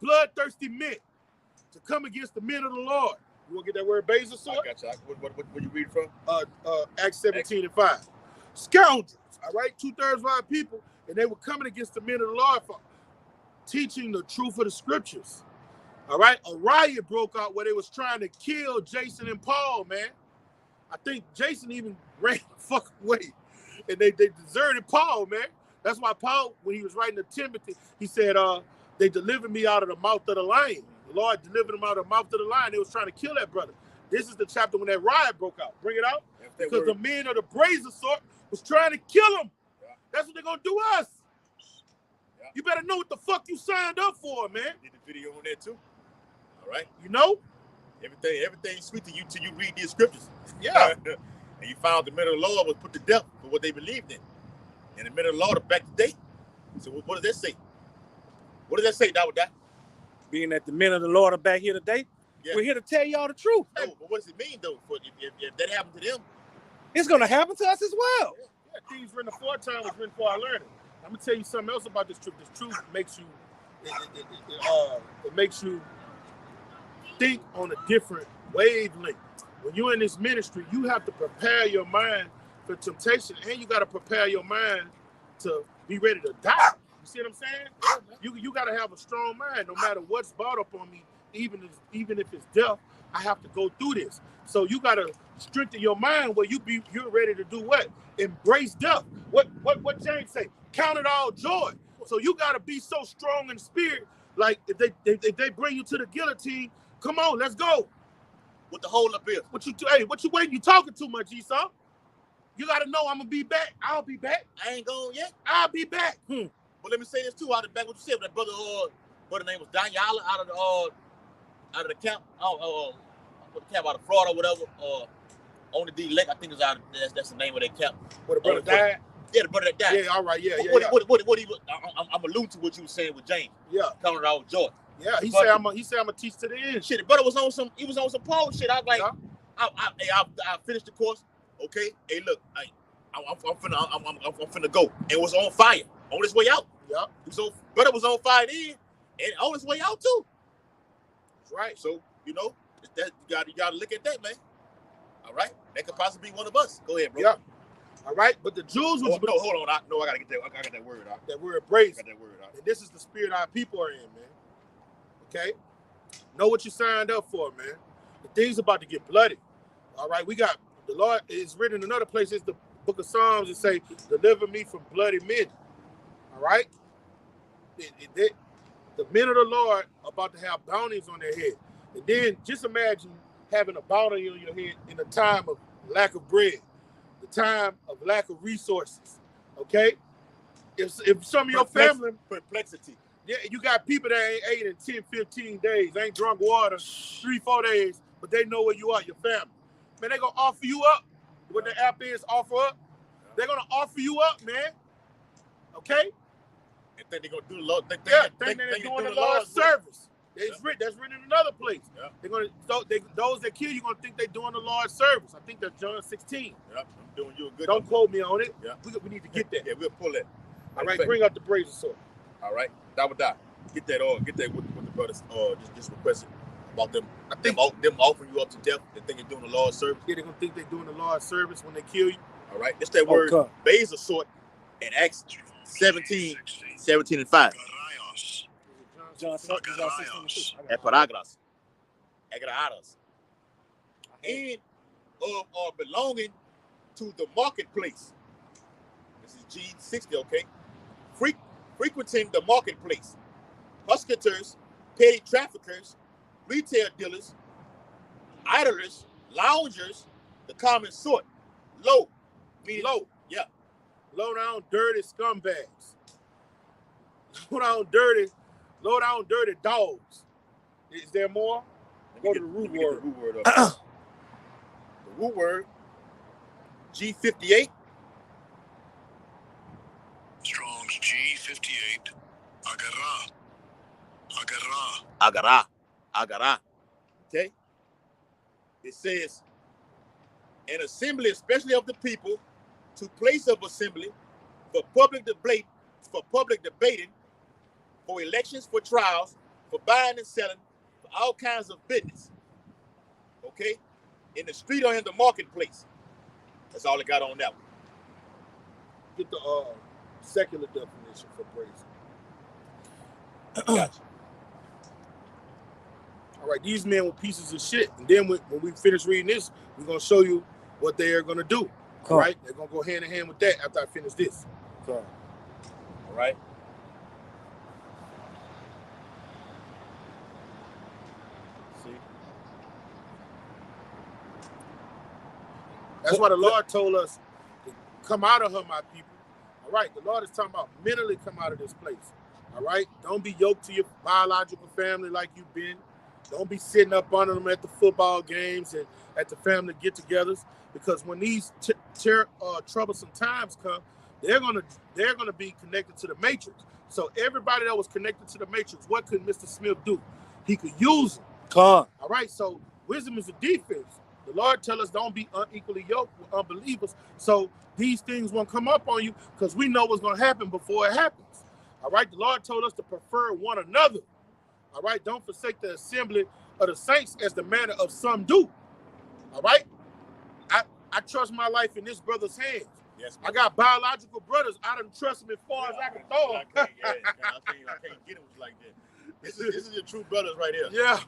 bloodthirsty men, to come against the men of the Lord. You want to get that word baser sort? I got you. What you read from? Acts 17:5. Scoundrels. All right, 2/3 of our people, and they were coming against the men of the Lord for teaching the truth of the scriptures. All right, a riot broke out where they was trying to kill Jason and Paul, man. I think Jason even ran the fuck away, and they deserted Paul, man. That's why Paul, when he was writing to Timothy, he said, they delivered me out of the mouth of the lion. The Lord delivered him out of the mouth of the lion. They was trying to kill that brother. This is the chapter when that riot broke out. Bring it out. Because the men of the brazen sort was trying to kill him. Yeah. That's what they're going to do us. Yeah. You better know what the fuck you signed up for, man. Did the video on there too. All right. You know? Everything's sweet to you till you read these scriptures. Yeah. And you found the men of the Lord was put to death for what they believed in. And the men of the Lord are back today. So what does that say? What does that say, that? Being that the men of the Lord are back here today, we're here to tell y'all the truth. No, but what does it mean, though, if that happened to them? It's going to happen to us as well. Yeah, things written aforetime was written for our learning. I'm going to tell you something else about this truth. This truth makes you, it makes you think on a different wavelength. When you're in this ministry, you have to prepare your mind for temptation, and you got to prepare your mind to be ready to die. You see what I'm saying? You got to have a strong mind, no matter what's brought up on me, even if it's death. I have to go through this. So you got to strengthen your mind where you're ready to do what? Embrace death. What James say? Count it all joy. So you got to be so strong in spirit. Like if they bring you to the guillotine, come on, let's go. With the hole up here. What you waiting? You talking too much, Esau. You got to know I'm going to be back. I'll be back. I ain't going yet. I'll be back. But let me say this too, out of the back, what you said, that brother, what the name was, Daniela, out of the camp, the camp out of Florida or whatever, on the D Lake, I think that's the name of that camp. Where the brother died? Yeah, the brother that died. Yeah, all right, yeah. I'm alluding to what you were saying with James. Yeah. Counting it out with joy. Yeah, he said I'm gonna teach to the end. Shit, the brother was on some Paul shit. I was like, I finished the course. Okay, hey, look, I'm finna go. And was on fire on his way out. Yep. So brother was on fire then and on his way out too. That's right. So that you gotta look at that, man. All right, that could possibly be one of us. Go ahead, bro. Yeah. All right, but the Jews was no, hold on. I gotta get that. I got that word out. That word brazen. I got that word out. And this is the spirit our people are in, man. Okay? Know what you signed up for, man. The thing's about to get bloody. All right, we got the Lord is written in another place. It's the book of Psalms and say, deliver me from bloody men. All right? The men of the Lord are about to have bounties on their head. And then just imagine having a bounty on your head in a time of lack of bread, the time of lack of resources. Okay? If some of your family perplexity. Yeah, you got people that ain't ate in 10, 15 days, ain't drunk water 3-4 days, but they know where you are, your family. Man, they gonna offer you up. What the app is, offer up. They're gonna offer you up, man. Okay? And think they're gonna do the Lord. Think they're doing the Lord's service. That's written in another place. Yeah. They're gonna those that kill you gonna think they're doing the Lord's service. I think that's John 16. Yeah, I'm doing you a good. Don't quote me on it. Yeah. We need to get that. Yeah, we'll pull that. All right, bring up the brazen sword. All right, die. Get that what the brothers just requested about them. I think them offering you up to death. They think they're doing the Lord's service. Yeah, they're gonna think they're doing the Lord's service when they kill you. All right, it's that word basil sword in Acts 17:5. John 16. Eparagras. Agradas. And are belonging to the marketplace. This is G60, okay? Frequenting the marketplace. Hustlers, petty traffickers, retail dealers, idlers, loungers, the common sort. Low. Meaning low. Yeah. Low down, dirty scumbags. Low down, dirty dogs. Is there more? Go to the root word. The root word, G58. Strong's G58. Agara. Okay? It says, an assembly, especially of the people, to place of assembly for public debate, for elections, for trials, for buying and selling, for all kinds of business. Okay? In the street or in the marketplace. That's all I got on that one. Get the secular definition for brazen. Gotcha. All right, these men were pieces of shit. And then when we finish reading this, we're going to show you what they are going to do. Cool. All right? They're going to go hand in hand with that after I finish this. Cool. All right. See? That's why the Lord told us to come out of her, my people. All right? The Lord is talking about mentally come out of this place. All right? Don't be yoked to your biological family like you've been. Don't be sitting up under them at the football games and at the family get-togethers, because when these troublesome times come, they're gonna be connected to the matrix. So everybody that was connected to the matrix, what could Mr. Smith do? He could use them. All right. So wisdom is a defense. The Lord tell us don't be unequally yoked with unbelievers. So these things won't come up on you because we know what's gonna happen before it happens. All right. The Lord told us to prefer one another. All right, don't forsake the assembly of the saints as the manner of some do. All right, I trust my life in this brother's hands. Yes, I got biological brothers. I done trust them as far as I can throw them. I can't get them like that. This is your true brothers right here. Yeah.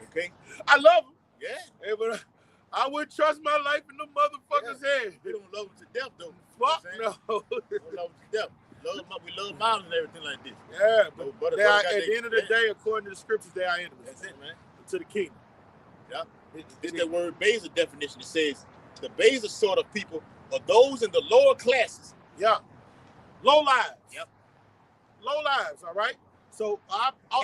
Okay. I love them. Yeah. Hey, but I wouldn't trust my life in them motherfuckers' hands. We don't love them to death, though. Fuck no. We don't love them to death. We love mountains and everything like this. Yeah, but at the end of the day, according to the scriptures, they are enemies. That's it, man. To the kingdom. Yeah. It's the word basil definition. It says the basil sort of people are those in the lower classes. Yeah. Low lives. Yep. Low lives, all right? So,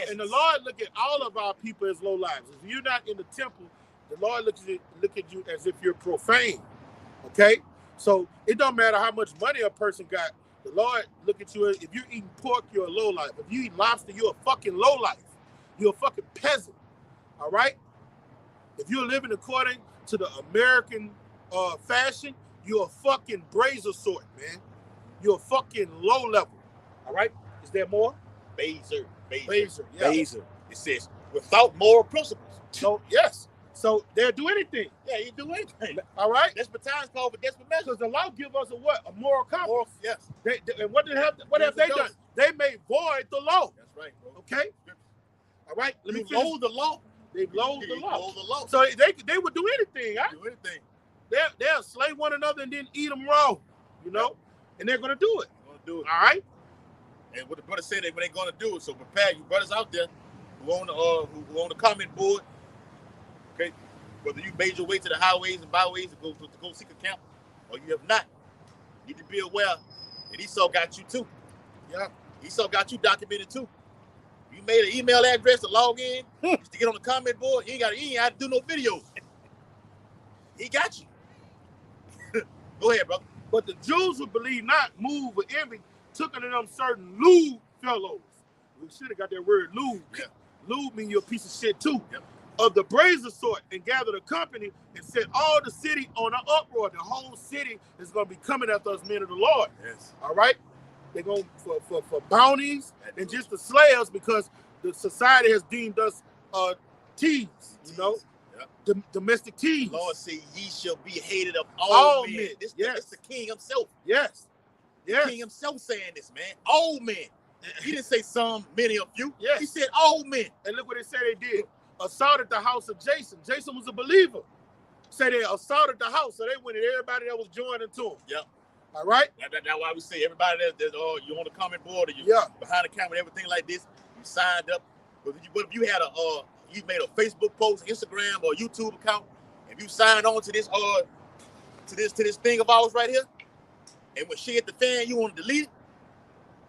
and the Lord look at all of our people as low lives. If you're not in the temple, the Lord look at you as if you're profane, okay? So, it don't matter how much money a person got. The Lord look at you as, if you're eating pork, you're a low life. If you eat lobster, you're a fucking low life. You're a fucking peasant, all right? If you're living according to the American fashion, You're a fucking brazier sort, man. You're a fucking low level. All right? Is there more? Baser. Yeah. Baser. It says without moral principles. So, yes. So they'll do anything. Yeah, you do anything. All right? Desperate times call for desperate measures. Because the law give us a what? A moral compass. Yes. And what have they done? They may void the law. That's right, bro. Okay? All right? Let me loathe the law. They loathe the law. Loathe the law. So they would do anything. Huh? Do anything. They'll slay one another and then eat them raw. You know? And they're going to do it. Gonna do it. All right? And what the brother said, when they're going to do it. So prepare you brothers out there who on the comment board. Okay? Whether you made your way to the highways and byways to go seek a camp, or you have not, you need to be aware that Esau got you too. Yeah. Esau got you documented too. You made an email address to log in, just to get on the comment board. You ain't had to do no videos. He got you. Go ahead, brother. But the Jews who believe not, move with envy, took unto them certain lewd fellows. We should have got that word lewd. Yeah. Lewd mean you're a piece of shit too. Yep. Of the brazen sort, and gathered a company and set all the city on an uproar. The whole city is going to be coming after us, men of the Lord. Yes. All right? They're going for bounties and just to slay us because the society has deemed us thieves, you know? Yep. Domestic thieves. The Lord say, ye shall be hated of all men. This yes. the king himself. Yes. Yes. The king himself saying this, man. All men. He didn't say some, many of you. Yes. He said all men. And look what they said they did. Assaulted the house of Jason. Jason was a believer. Say they assaulted the house, so they went at everybody that was joining to him. Yep. All right? That's why we say everybody that's you on the comment board or you behind the camera and everything like this, you signed up. But if you had you made a Facebook post, Instagram, or YouTube account, if you signed on to this to this thing of ours right here, and when she hit the fan, you want to delete it,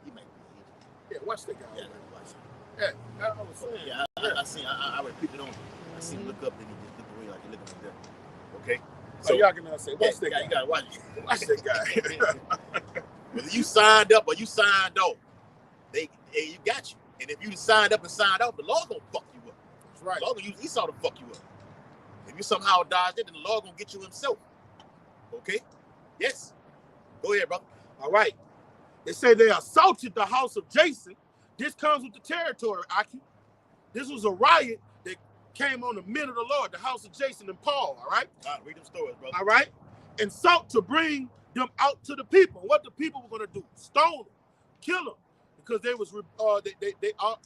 you might delete it. Yeah, watch that guy. Yeah, watch it. Yeah, I was saying. Yeah, I repeat it on. I see him look up and he just look away like he looking like that. Okay. So y'all can now say, watch that guy. You gotta watch it. Watch that guy. Whether you signed up or you signed off, they you got you. And if you signed up and signed off, the law gonna fuck you up. That's right. The law gonna use Esau to fuck you up. If you somehow dodged it, then the law gonna get you himself. Okay? Yes. Go ahead, brother. All right. They say they assaulted the house of Jason. This comes with the territory, Aki. This was a riot that came on the men of the Lord, the house of Jason and Paul, all right? All right, read them stories, brother. All right? And sought to bring them out to the people. What the people were going to do? Stone them, kill them, because they was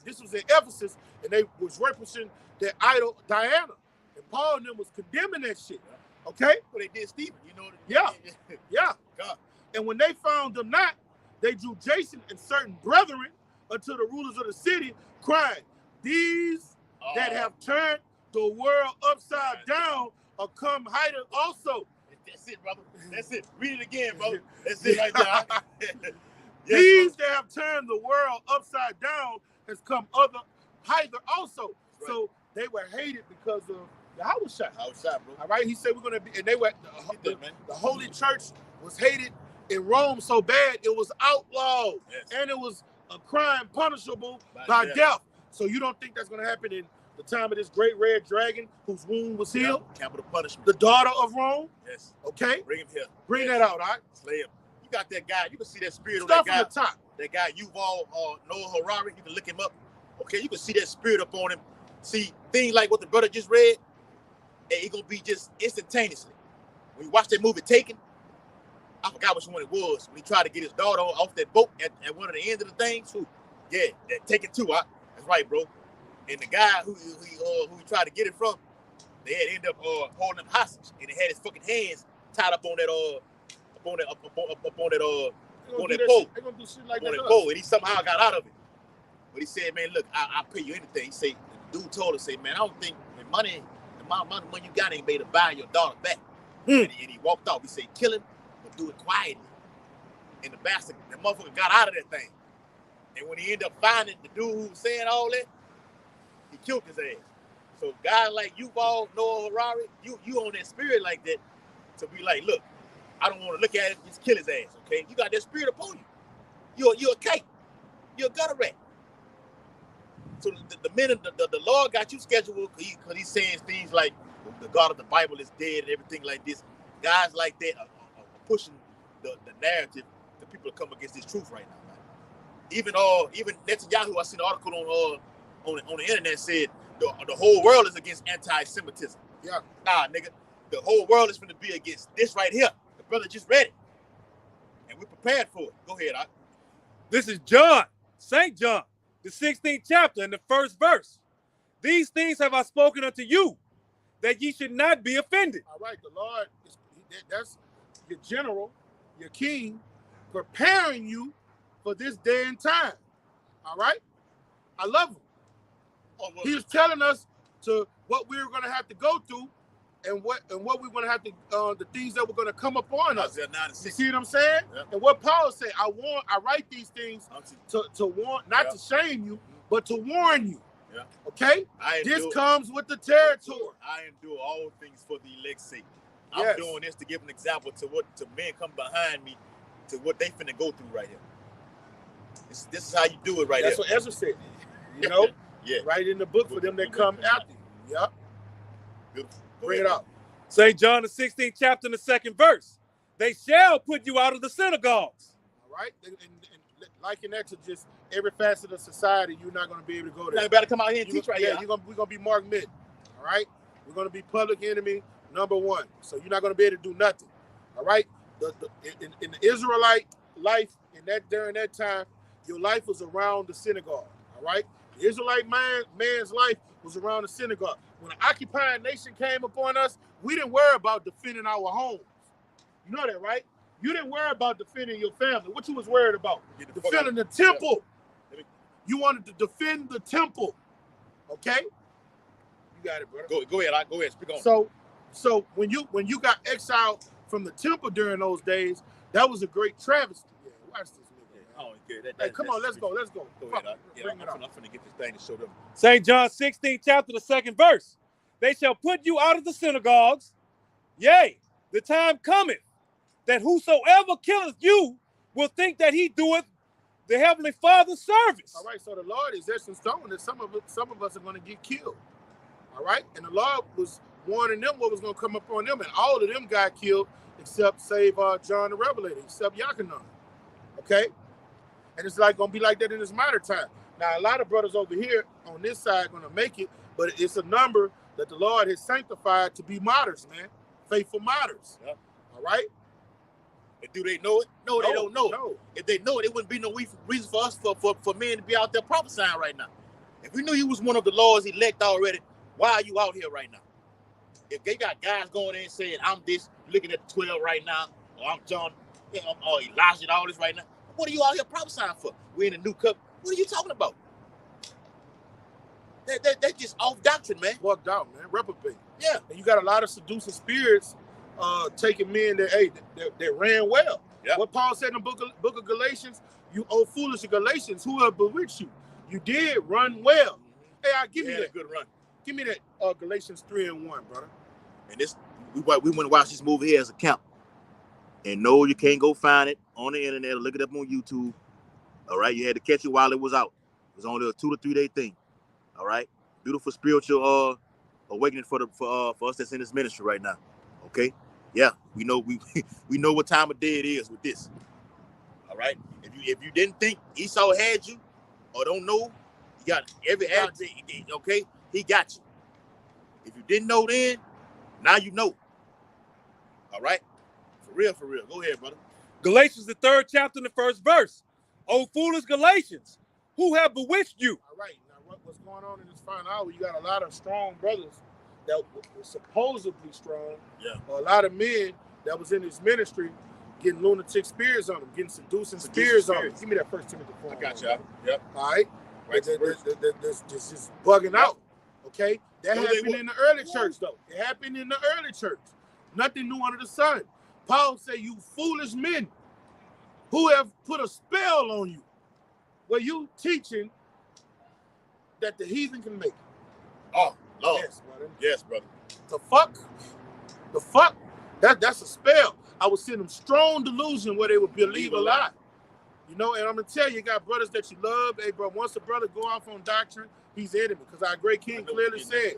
this was in Ephesus, and they was representing their idol Diana, and Paul and them was condemning that shit. Okay? Well, they did Stephen, you know. Yeah. Yeah. God. And when they found them not, they drew Jason and certain brethren unto the rulers of the city, crying, these that have turned the world upside down are come hither also. That's it, brother. That's it. Read it again, brother. That's it right there. Yes, these that have turned the world upside down has come hither also. Right. So they were hated because of the house shot. Bro. All right, he said we're gonna be, and they were the Holy Church was hated in Rome so bad it was outlawed, and it was a crime punishable by death. So you don't think that's gonna happen in the time of this great red dragon whose wound was healed? Capital punishment. The daughter of Rome. Yes. Okay. Bring him here. Bring that out, all right? Slay him. You got that guy. You can see that spirit Stuff on that guy. from the top. That guy Yuval Noah Harari. You can look him up. Okay. You can see that spirit up on him. See things like what the brother just read. And it's gonna be just instantaneously. When you watch that movie Taken, I forgot which one it was. When he tried to get his daughter off that boat at one of the ends of the things. Yeah, that Taken 2. That's right, bro. And the guy who he tried to get it from, they had ended up holding him hostage, and they had his fucking hands tied up on that pole. They're gonna do shit like that. And he somehow got out of it. But he said, "Man, look, I'll pay you anything." He said, the dude told him, "Say, man, I don't think the amount of money you got ain't made to buy your daughter back." And he walked off. He said, "Kill him, but do it quietly." And the motherfucker got out of that thing. And when he ended up finding the dude who was saying all that, he killed his ass. So guys like Yuval Noah Harari, you on that spirit like that to be like, look, I don't want to look at it, just kill his ass, okay? You got that spirit upon you. You're a cake. You're a gutter rat. So the minute the Lord got you scheduled, because he's saying things like the God of the Bible is dead and everything like this. Guys like that are pushing the narrative that people are coming against this truth right now, man. Even Netanyahu, I seen an article on the internet said the whole world is against anti-Semitism. Yeah. Nah, nigga, the whole world is going to be against this right here. The brother just read it, and we're prepared for it. Go ahead, This is John, St. John, the 16th chapter and the first verse. These things have I spoken unto you, that ye should not be offended. All right, the Lord, that's your general, your king, preparing you for this day and time. All right? I love him. He was telling us to what we were going to have to go through and what we're going to have to, the things that were going to come upon us. You see what I'm saying? Yeah. And what Paul said, I write these things to warn, not to shame you, but to warn you. Yeah. Okay? This comes with the territory. I am doing all things for the elect's sake. I'm doing this to give an example to men come behind me, to what they finna go through right here. This is how you do it right That's here. what Ezra said. You know? Yeah. Right in the book for them that come after you. Yep. Beautiful. Bring it up. St. John, the 16th chapter and the second verse. They shall put you out of the synagogues. All right? And liken that to just every facet of society, you're not going to be able to go there. You better come out here and teach right here. We're going to be Mark Mid. All right? We're going to be public enemy number one. So you're not going to be able to do nothing. All right? In the Israelite life, during that time, your life was around the synagogue. All right? The Israelite man's life was around the synagogue. When an occupying nation came upon us, we didn't worry about defending our homes. You know that, right? You didn't worry about defending your family. What you was worried about? Defending the temple. You wanted to defend the temple. Okay? You got it, brother. Go ahead. Go ahead. Speak on. So when you got exiled from the temple during those days, that was a great travesty. Yeah, watch this. Oh, okay. Hey, come on, let's go. Go ahead. I'm finna get this thing to show them. St. John 16th chapter, the second verse. They shall put you out of the synagogues. Yea, the time cometh that whosoever killeth you will think that he doeth the Heavenly Father's service. All right, so the Lord is etched in stone that some of us are going to get killed. All right, and the Lord was warning them what was going to come upon them, and all of them got killed except John the Revelator, except Yachanan. Okay? And it's going to be like that in this modern time. Now, a lot of brothers over here on this side are going to make it, but it's a number that the Lord has sanctified to be martyrs, man. Faithful martyrs. Yeah. All right? And do they know it? No, they don't know it. If they know it, it wouldn't be no reason for us, for men to be out there prophesying right now. If we knew you was one of the Lord's elect already, why are you out here right now? If they got guys going in saying, I'm this, looking at the 12 right now, or I'm John, or Elijah and all this right now, what are you out here prophesying for? We're in a new cup. What are you talking about? That's just off doctrine, man. Walked out, man. Reprobate. Yeah. And you got a lot of seducing spirits taking men that ran well. Yep. What Paul said in the book of Galatians, you old foolish Galatians, who have bewitched you? You did run well. Hey, give me that. A good run. Give me that Galatians 3:1, brother. And this, we went to watch this movie here as a camp. And no, you can't go find it on the internet or look it up on YouTube. All right, you had to catch it while it was out. It was only a 2 to 3 day thing. All right, beautiful spiritual awakening for us that's in this ministry right now. Okay, yeah, we know we know what time of day it is with this. All right, if you didn't think Esau had you or don't know, you got every address. Okay, he got you. If you didn't know then, now you know. All right. For real. Go ahead, brother. Galatians, the 3rd chapter and the 1st verse. O foolish Galatians, who have bewitched you? All right. Now, what's going on in this final hour? You got a lot of strong brothers that were supposedly strong. Yeah. A lot of men that was in his ministry getting lunatic spears on them, getting seducing spears on them. Give me that 1 Timothy 4. I got you. Yep. All right. Right. This is bugging out. Okay. That happened in the early church, though. It happened in the early church. Nothing new under the sun. Paul said, you foolish men who have put a spell on you. Well, you teaching that the heathen can make it. Oh, Lord. Yes, brother. Yes, brother. The fuck? That's a spell. I was seeing them strong delusion where they would believe a lie. You know, and I'm going to tell you, you got brothers that you love. Hey, bro, once a brother go off on doctrine, he's enemy. Because our great king clearly said,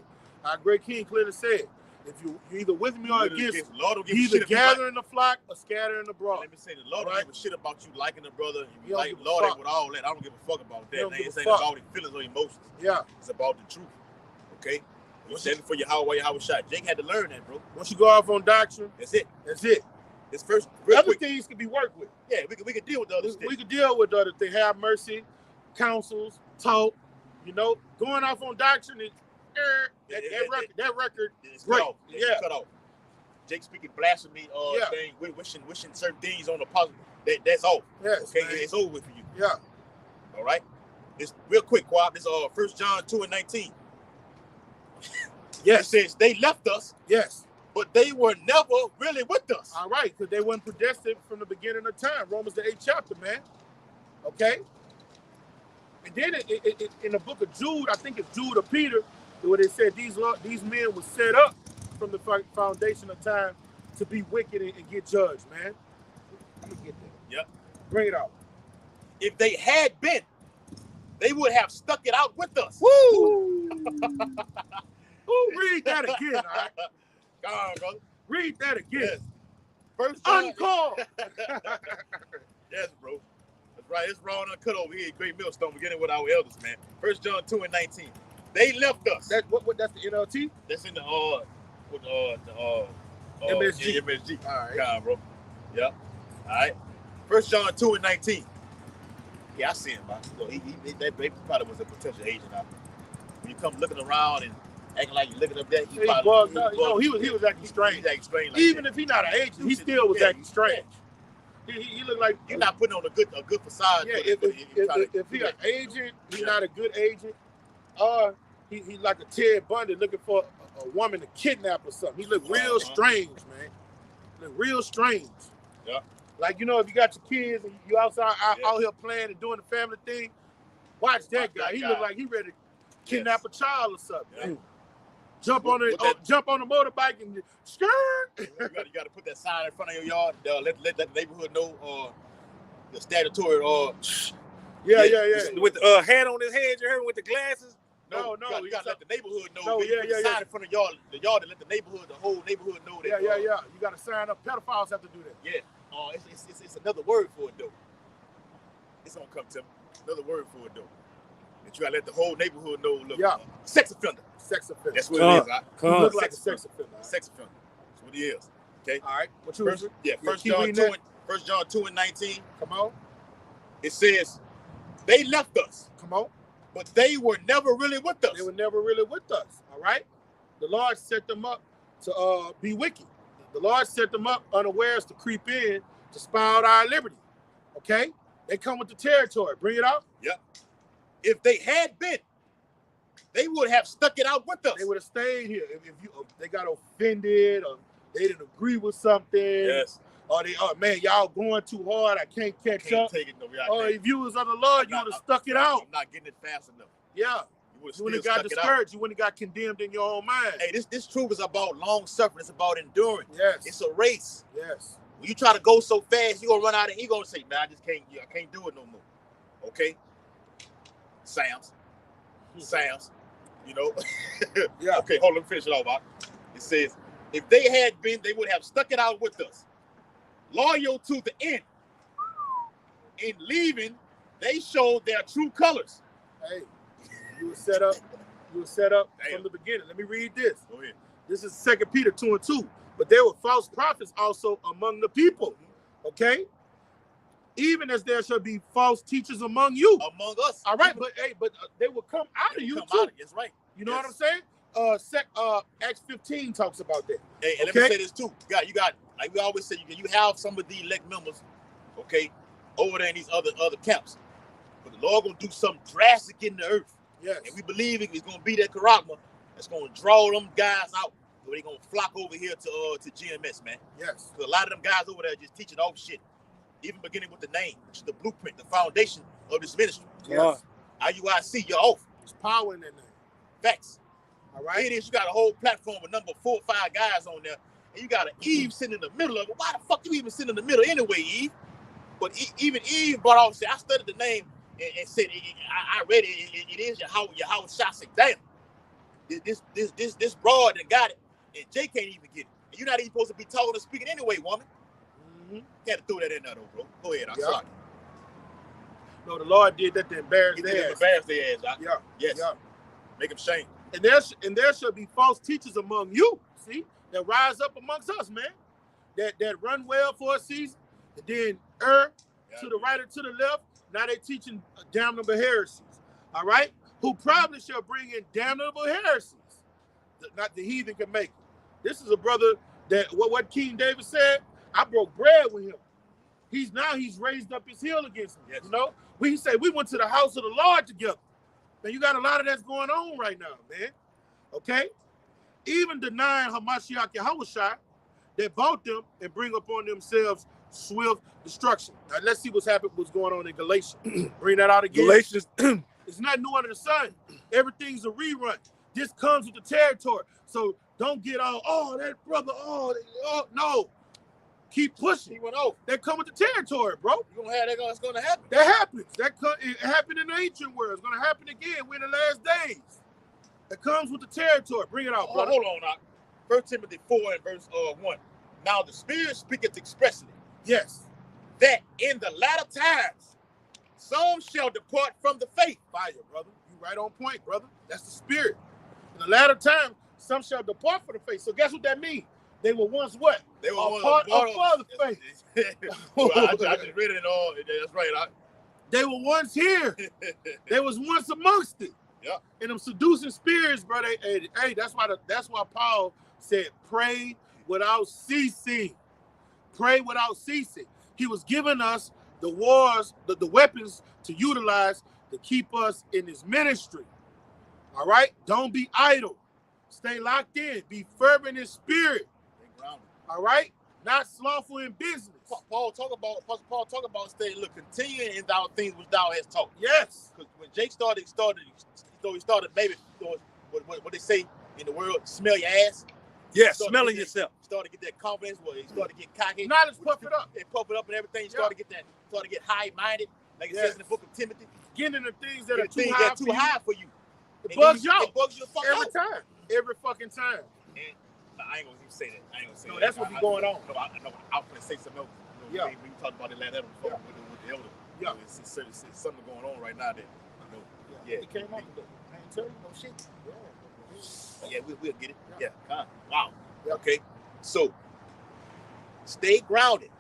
If you're either with me or against me, Lord don't give a you shit either if you like. gathering the flock or scattering the broad. Let me say, the Lord All don't right? give a shit about you liking the brother. And He you don't like give a Lord fuck. ain't with all that. I don't give a fuck about He that. don't Man. give This a ain't fuck. about the feelings or emotions. Yeah. It's about the truth. Okay? You standing for your Yahweh shot. Jake had to learn that, bro. Once you go off on doctrine, That's it. that's it. It's first real Other quick. things can be worked with. Yeah, we can deal with the other stuff. We can deal with the other thing. Have mercy, counsels, talk. You know, going off on doctrine is that record. It's Great. cut off. Yeah. It's cut off. Jake speaking blasphemy, Yeah. thing, wishing certain things on the positive. That's off. Yes, Okay, man. it's over with for you. Yeah. All right. It's real quick, Quab. This 1 John 2:19. Yes. It says they left us, Yes. but they were never really with us. All right, because they weren't predestined from the beginning of time. Romans the 8th chapter, man. Okay. And then in the book of Jude, I think it's Jude or Peter, where they said these men were set up from the foundation of time to be wicked and get judged, man. Let me get that. Yep. Bring it out. If they had been, they would have stuck it out with us. Woo! Ooh, read that again, all right? Come on, brother. Read that again. Yes. First John. Uncalled. Yes, bro. That's right. It's raw and uncut over here at Great Millstone. We're getting with our elders, man. 1 John 2:19. They left us. That's the NLT? That's in the MSG. MSG. All right. Come on, bro. Yep. All right. 1 John 2:19. Yeah, I see him, man. So that baby probably was a potential agent out there. When you come looking around and acting like you're looking up there, he was acting strange. He's acting strange. Like Even that. if he's not an agent, he still was acting strange. He looked like You're not putting on a good facade. Yeah, for it, if he's an agent, he's not a good agent. He's like a Ted Bundy looking for a woman to kidnap or something. He looked real strange, man. Look real strange. Yeah. Like, you know, if you got your kids and you outside out here playing and doing the family thing, watch that guy. He look like he ready to kidnap a child or something. Yeah. Jump on the motorbike and skirt. You got to put that sign in front of your yard. Let the neighborhood know the statutory With the hat on his head, you heard with the glasses. No, you got to let the neighborhood know. No, sign in front of the yard to let the whole neighborhood know that. Yeah. You got to sign up. Pedophiles have to do that. Yeah. It's another word for it though. It's gonna come to me. Another word for it though. That you gotta let the whole neighborhood know. Look, sex offender. Sex offender. That's what it is. He look like a sex offender. Sex offender. That's what he is. Okay. All right. What you reading? Yeah. 1 John 2:19. Come on. It says they left us. Come on. But they were never really with us. They were never really with us. All right. The Lord set them up to be wicked. The Lord set them up unawares to creep in to spy out our liberty. Okay? They come with the territory. Bring it out. Yep. If they had been, they would have stuck it out with us. They would have stayed here. If they got offended or they didn't agree with something. Yes. Or man, y'all going too hard. I can't catch up. Take it, no, or if you was on the Lord, you would have stuck it out. I'm not getting it fast enough. Yeah. You wouldn't have got discouraged. You wouldn't have got condemned in your own mind. Hey, this truth is about long suffering. It's about endurance. Yes. It's a race. Yes. When you try to go so fast, you're going to run out and you're going to say, man, I can't do it no more. Okay? Sam's. You know? Yeah. Okay, hold on, let me finish it off. It says, if they had been, they would have stuck it out with us. Loyal to the end. In leaving, they showed their true colors. Hey, you were set up. Damn. From the beginning. Let me read this. Go ahead. This is 2 Peter 2:2. But there were false prophets also among the people. Okay? Even as there shall be false teachers among you. Among us. All right, but they will come out of you too. That's right. You know what I'm saying? Acts 15 talks about that. Hey, and let me say this too. You got like we always say, you have some of the elect members, okay, over there in these other camps. But the Lord gonna do something drastic in the earth. Yes. And we believe it's gonna be that charisma that's gonna draw them guys out. So they're gonna flock over here to GMS, man. Yes. Because a lot of them guys over there just teaching off shit. Even beginning with the name, which is the blueprint, the foundation of this ministry. Yes. IUIC, you're off. There's power in that name. Facts. All right. It is. You got a whole platform with number 4 or 5 guys on there, and you got an Eve sitting in the middle of it. Why the fuck you even sitting in the middle anyway, Eve? But even Eve brought off. I studied the name and said I read it. It is Yahweh Shasik. Damn. This broad that got it. and Jay can't even get it. And you're not even supposed to be talking or speaking anyway, woman. Mm-hmm. Had to throw that in there, though, bro. Go ahead. I'm Yeah. sorry. No, the Lord did that to embarrass He their did it ass. to embarrass their ass. Doc. Yeah. Yes. Yeah. Make them shame. And there should be false teachers among you, see, that rise up amongst us, man. That run well for a season, and then to the right or to the left. Now they teaching damnable heresies. All right? Who probably shall bring in damnable heresies. Not the heathen can make it. This is a brother that what King David said, I broke bread with him. He's raised up his heel against me. Yes. You know? We say we went to the house of the Lord together. Man, you got a lot of that's going on right now, man. Okay? Even denying Hamashiach Yahushua, that bought them and bring upon themselves swift destruction. Now let's see what's going on in Galatians. Bring that out again. Galatians. It's not new under the sun. Everything's a rerun. This comes with the territory. So don't get all, that brother, no. Keep pushing. That come with the territory, bro. You're gonna have that. It's gonna happen. That happens. It happened in the ancient world. It's gonna happen again. We're in the last days. It comes with the territory. Bring it out, brother. Hold on, now. 1 Timothy 4 and verse 1. Now the Spirit speaketh expressly. Yes. That in the latter times some shall depart from the faith. Fire, brother. You right on point, brother. That's the Spirit. In the latter time, some shall depart from the faith. So guess what that means? They were once what? They were a part of the faith. Well, I just read it all. That's right. They were once here. They was once amongst it. Yeah. And them seducing spirits, brother. Hey, that's why Paul said, pray without ceasing. Pray without ceasing. He was giving us the weapons to utilize to keep us in his ministry. All right? Don't be idle. Stay locked in. Be fervent in spirit. All right? Not slothful in business. Paul talk about staying, look, continuing in thou things which thou hast taught. Yes. Because when Jake started maybe what they say in the world, smell your ass. Yes, smelling yourself. Started to get that confidence, he started to get cocky. Knowledge puff it up. It puff it up and everything. Started to get high-minded, like it says in the book of Timothy. Getting into things that are too high for you. It bugs you out. It bugs you the fuck every time. Every fucking time. And I ain't gonna even say that. I ain't gonna say that. That's what be going on. No, I know. I was gonna say something else. We talked about it last episode with the elder. Yeah. It's something going on right now that Yeah. It came on today. I ain't telling you no shit. Yeah, we'll get it. Yeah. Wow. Okay. So stay grounded.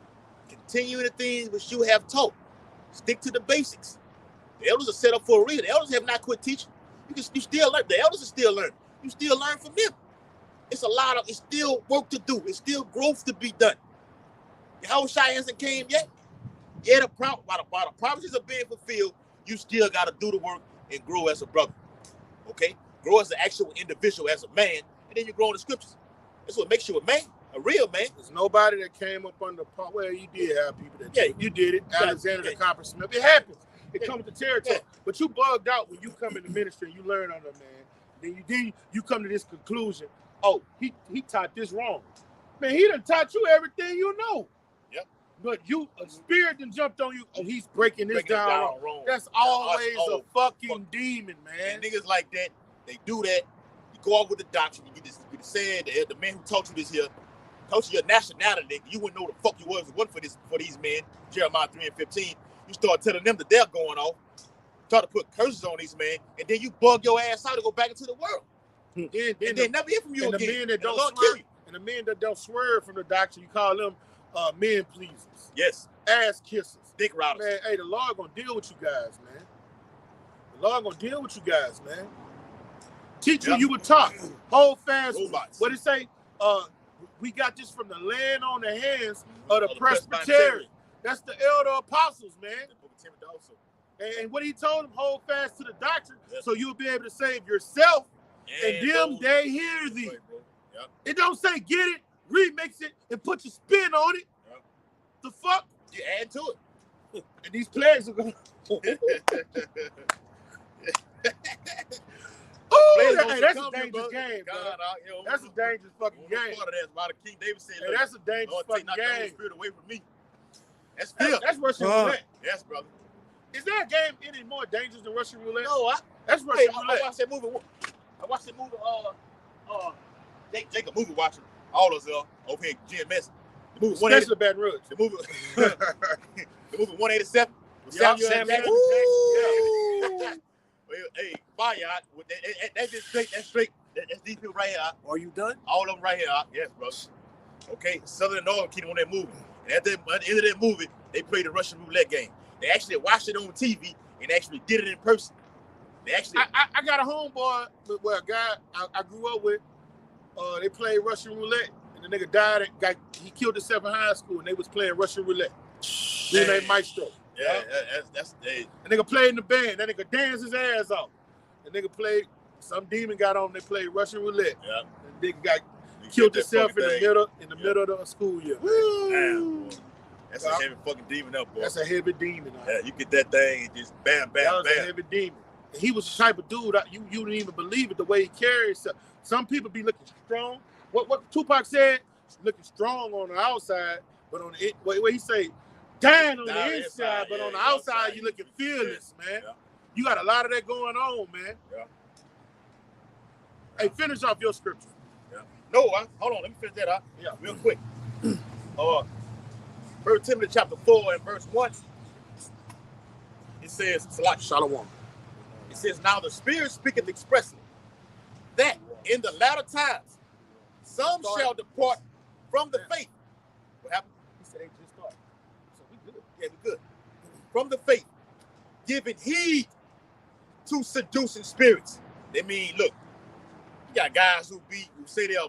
Continue the things which you have taught. Stick to the basics. The elders are set up for a reason. The elders have not quit teaching. You still learn. The elders are still learning. You still learn from them. It's still work to do. It's still growth to be done. Yahushua hasn't came yet. Yeah, while the promises are being fulfilled, you still got to do the work and grow as a brother. Okay? Grow as an actual individual, as a man, and then you grow in the scriptures. That's what makes you a man, a real man. There's nobody that came up under well, you did have people that did. You did it. Alexander the Coppersmith. It happens. It comes with the territory. But you bugged out when you come in the ministry and you learn on them, man. Then you come to this conclusion. Oh, he taught this wrong. Man, he done taught you everything you know. Yep. But a spirit done jumped on you. Oh, he's breaking this down wrong. That's always a fucking demon, man. And niggas like that, they do that. You go out with the doctrine. You get said the man who taught you this here, taught you your nationality. You wouldn't know the fuck you was if it wasn't for these men. Jeremiah 3 and 15. You start telling them that they're going off. Try to put curses on these men, and then you bug your ass out to go back into the world. And then never hear from you again. The men that don't swerve from the doctrine, you call them men pleasers. Yes. Ass kissers. Dick routers. Man, hey, the Lord gonna deal with you guys, man. The Lord gonna deal with you guys, man. Teach you were taught. Hold fast. Robots. What it say? We got this from the land on the hands of the Presbyterian. That's the elder apostles, man. The book of Timothy also. And what he told them, hold fast to the doctrine, so you'll be able to save yourself and them they hear thee. Yep. It don't say get it, remix it, and put your spin on it. Yep. The fuck? You add to it. And these plagues are going to... Hey, that's a dangerous game, bro. That's a dangerous fucking game. Part of that, why the King David said, hey, that's a dangerous fucking game. Spirit away from me. That's fear. That's Russian roulette. Yes, brother. Is that game any more dangerous than Russian roulette? No, that's Russian roulette. I watched that movie. Jake a movie watcher. All of us over here at GMS. The movie Especially Baton Rouge. The movie, the movie 187. With Samuel Jackson. Jackson. Yeah. Well, hey, fire out. That's just straight. That's straight. That's these people right here. Are you done? All of them right here. Yes, bro. Okay, Southern and Northern Kingdom on that movie. And at the end of that movie, they played the Russian roulette game. They actually watched it on TV and actually did it in person. They actually. I got a homeboy, well, a guy I grew up with. They played Russian roulette, and the nigga died. He killed himself in high school, and they was playing Russian roulette. His name Maestro. Yeah, that's the nigga played in the band. That nigga danced his ass off. The nigga played. Some demon got on. They played Russian roulette. Yeah. And nigga got killed himself in the middle of the school year. Damn, boy. That's a heavy fucking demon up, boy. That's a heavy demon. Yeah, you get that thing and just bam, bam, that was bam. A heavy demon. And he was the type of dude you didn't even believe it the way he carried himself. Some people be looking strong. What Tupac said, looking strong on the outside, but on the what he say, dying on the inside, but on the outside you looking fearless, man. Yeah. You got a lot of that going on, man. Yeah. Hey, finish off your scripture. Yeah. No, hold on. Let me finish that up. Yeah, real quick. 1 Timothy chapter 4 and verse 1. It says, Shalom. It says, now the Spirit speaketh expressly that in the latter times some shall depart from the faith. What happened? He said they just started. So we good. Yeah, we good. From the faith, giving heed to seducing spirits. They mean, look, you got guys who say they're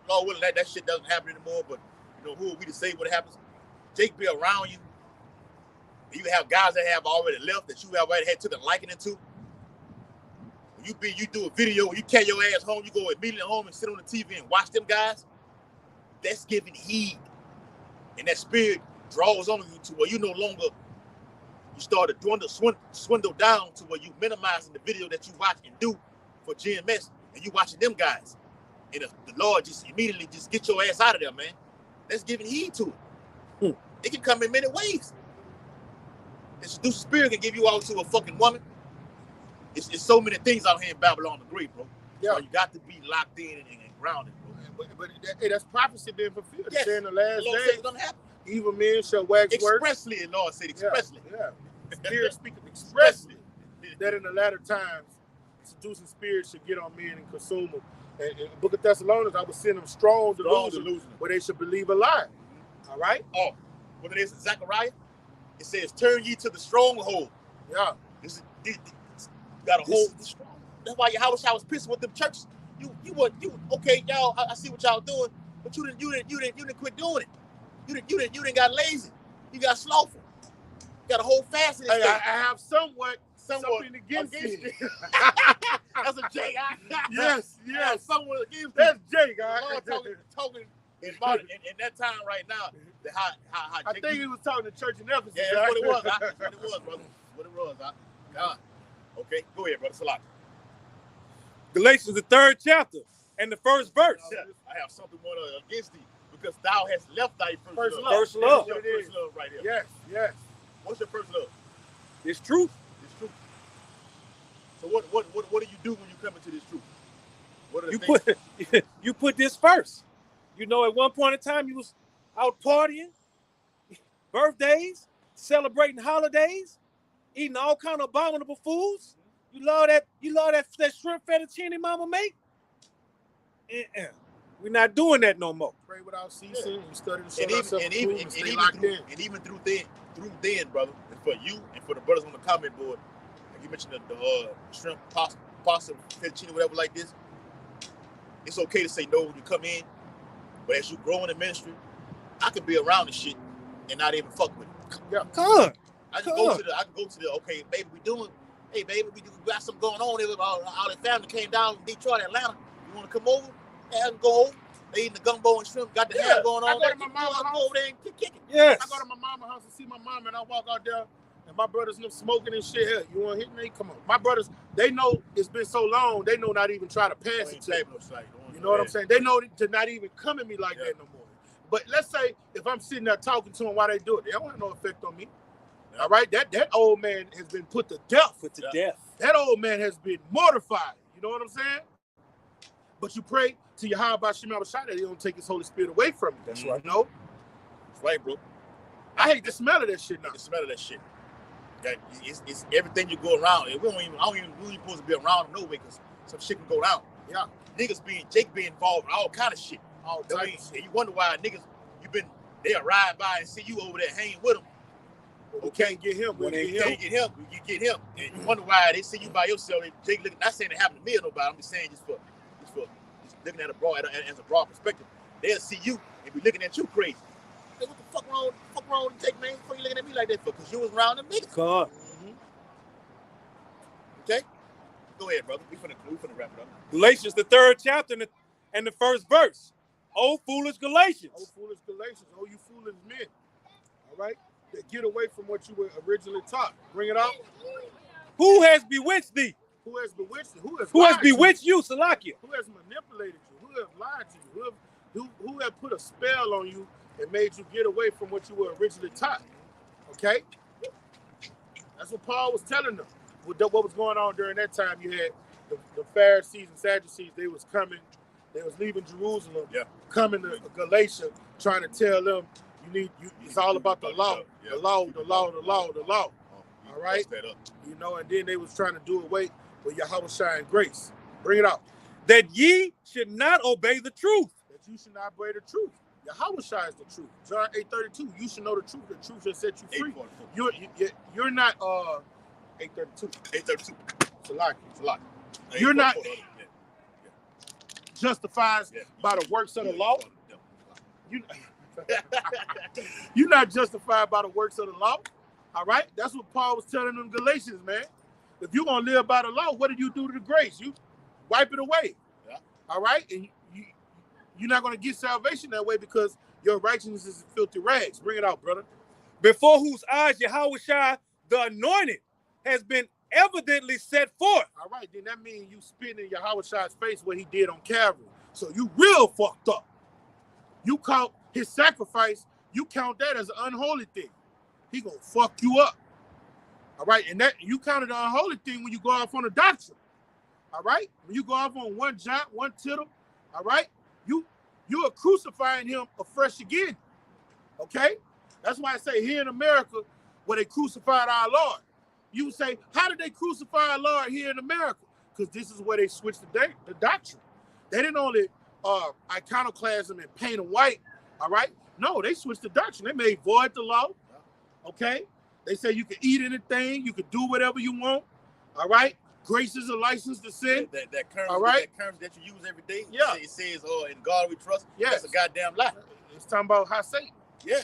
Lord willing, that shit doesn't happen anymore, but you know, who are we to say what happens? Jake be around you. You have guys that have already left that you have already had took a liking into. You do a video, you carry your ass home, you go immediately home and sit on the TV and watch them guys. That's giving heed. And that spirit draws on you to where you no longer, you start to swindle down to where you minimizing the video that you watch and do for GMS, and you watching them guys. And the Lord just immediately just get your ass out of there, man. That's giving heed to it. It can come in many ways. The seducing spirit can give you out to a fucking woman. It's so many things out here in Babylon the Great, bro. Yeah. So you got to be locked in and grounded, bro. But that's prophecy being fulfilled. Yes. In the last days, it's gonna happen. Evil men shall wax work. Expressly, the Lord said expressly. Yeah. Spirit speaking expressly that in the latter times, seducing spirits should get on men and consume them. And in the book of Thessalonians, I would send them strong delusion where they should believe a lie. All right? Oh, what it is in Zechariah? It says, turn ye to the stronghold. Yeah. This got a hold. That's why Yahweh was pissed with them churches. You okay, y'all, I see what y'all doing, but you didn't quit doing it. You didn't got lazy. You got slothful. You got a whole fast in this thing. I have something against you. That's a Jake. Yes. Someone against that's Jake. Talking in that time right now. How I think he was talking to church in Ephesus. Yeah, that's what it was. That's what it was, brother. What it was. God. Okay, go ahead, brother. Salah. Galatians, the 3rd chapter and the 1st verse. I have something more against thee because thou hast left thy first love. First love. Your first love right here. Yes. What's your first love? It's truth. It's truth. So what do you do when you come into this truth? What are the things? You put this first. You know, at one point in time, you was out partying, birthdays, celebrating holidays, eating all kind of abominable foods. You love that shrimp fettuccine mama make? We're not doing that no more. Pray without ceasing. You study and even through then, brother, and for you and for the brothers on the comment board, like you mentioned the shrimp, pasta, fettuccine, whatever like this. It's okay to say no when you come in, but as you grow in the ministry, I can be around the shit and not even fuck with it. Yeah, come on. I can go to the okay, baby, we got something going on here. All the family came down from Detroit, Atlanta. You want to come over? Yeah, I can go over. They eating the gumbo and shrimp, got the ham going on. I go to my mama's house over there and kick it. Yes. I go to my mama's house and see my mom, and I walk out there, and my brothers smoking and shit. Hey, you want to hit me? Come on. My brothers, they know it's been so long, they know not even try to pass it to me. You know what I'm saying? They know to not even come at me like that no more. But let's say if I'm sitting there talking to them while they do it, they don't have no effect on me. All right? That old man has been put to death. Death. That old man has been mortified. You know what I'm saying? But you pray to Yahweh Shem Shai that he don't take his Holy Spirit away from you. That's right. You know? That's right, bro. I hate the smell of that shit now. The smell of that shit. That it's everything you go around. I don't even supposed to be around them no way because some shit can go down. Yeah. Niggas Jake being involved in all kind of shit. All I mean, and you wonder why niggas, they'll ride by and see you over there hanging with them. We can't get him. When they can't get him, you get him. And you wonder why they see you by yourself. Jake looking, not saying it happened to me or nobody. I'm just saying just looking at as a broad perspective. They'll see you and be looking at you crazy. Hey, what the fuck wrong with Jake, man? What you looking at me like that for? Because you was around them niggas. God. Okay? Go ahead, brother. We finna wrap it up. Galatians, the 3rd chapter and the 1st verse. Oh, foolish Galatians. Oh, foolish Galatians. Oh, you foolish men. All right? Get away from what you were originally taught. Bring it out. Who has bewitched thee? Who has bewitched you? Who has bewitched you, Salakia? Who has manipulated you? Who has lied to you? Who have put a spell on you and made you get away from what you were originally taught? Okay? That's what Paul was telling them. What was going on during that time? You had the Pharisees and Sadducees. They was coming. They was leaving Jerusalem, coming to Galatia, trying to tell them, it's all about the law. The law. All right? You know, and then they was trying to do away with Yahweh Shai and grace. Bring it out. That ye should not obey the truth. That you should not obey the truth. Yahweh Shai is the truth. John 8:32. You should know the truth. The truth shall set you free. You're not 8:32. 8:32. Salaki. You're not justified by the works of the law. You're not justified by the works of the law. All right? That's what Paul was telling them Galatians, man. If you're going to live by the law, what did you do to the grace? You wipe it away. Yeah. All right? And you're not going to get salvation that way because your righteousness is filthy rags. Bring it out, brother. Before whose eyes Yahweh Shai, the anointed, has been evidently set forth. All right, then that means you spit in Yahweh Shai's face what he did on Calvary. So you real fucked up. You count his sacrifice, you count that as an unholy thing. He gonna fuck you up. All right, and that you counted the unholy thing when you go off on a doctrine. All right, when you go off on one jot, one tittle. All right, you are crucifying him afresh again. Okay, that's why I say here in America, where they crucified our Lord. You would say, how did they crucify our Lord here in America? Because this is where they switched the doctrine. They didn't only iconoclasm and paint them white. All right, no, they switched the doctrine. They made void the law. Okay, they say you can eat anything, you can do whatever you want. All right, grace is a license to sin. That currency, all right, that currency that you use every day. Yeah, it says, "Oh, in God we trust." Yes, that's a goddamn lie. It's talking about how Satan. Yeah,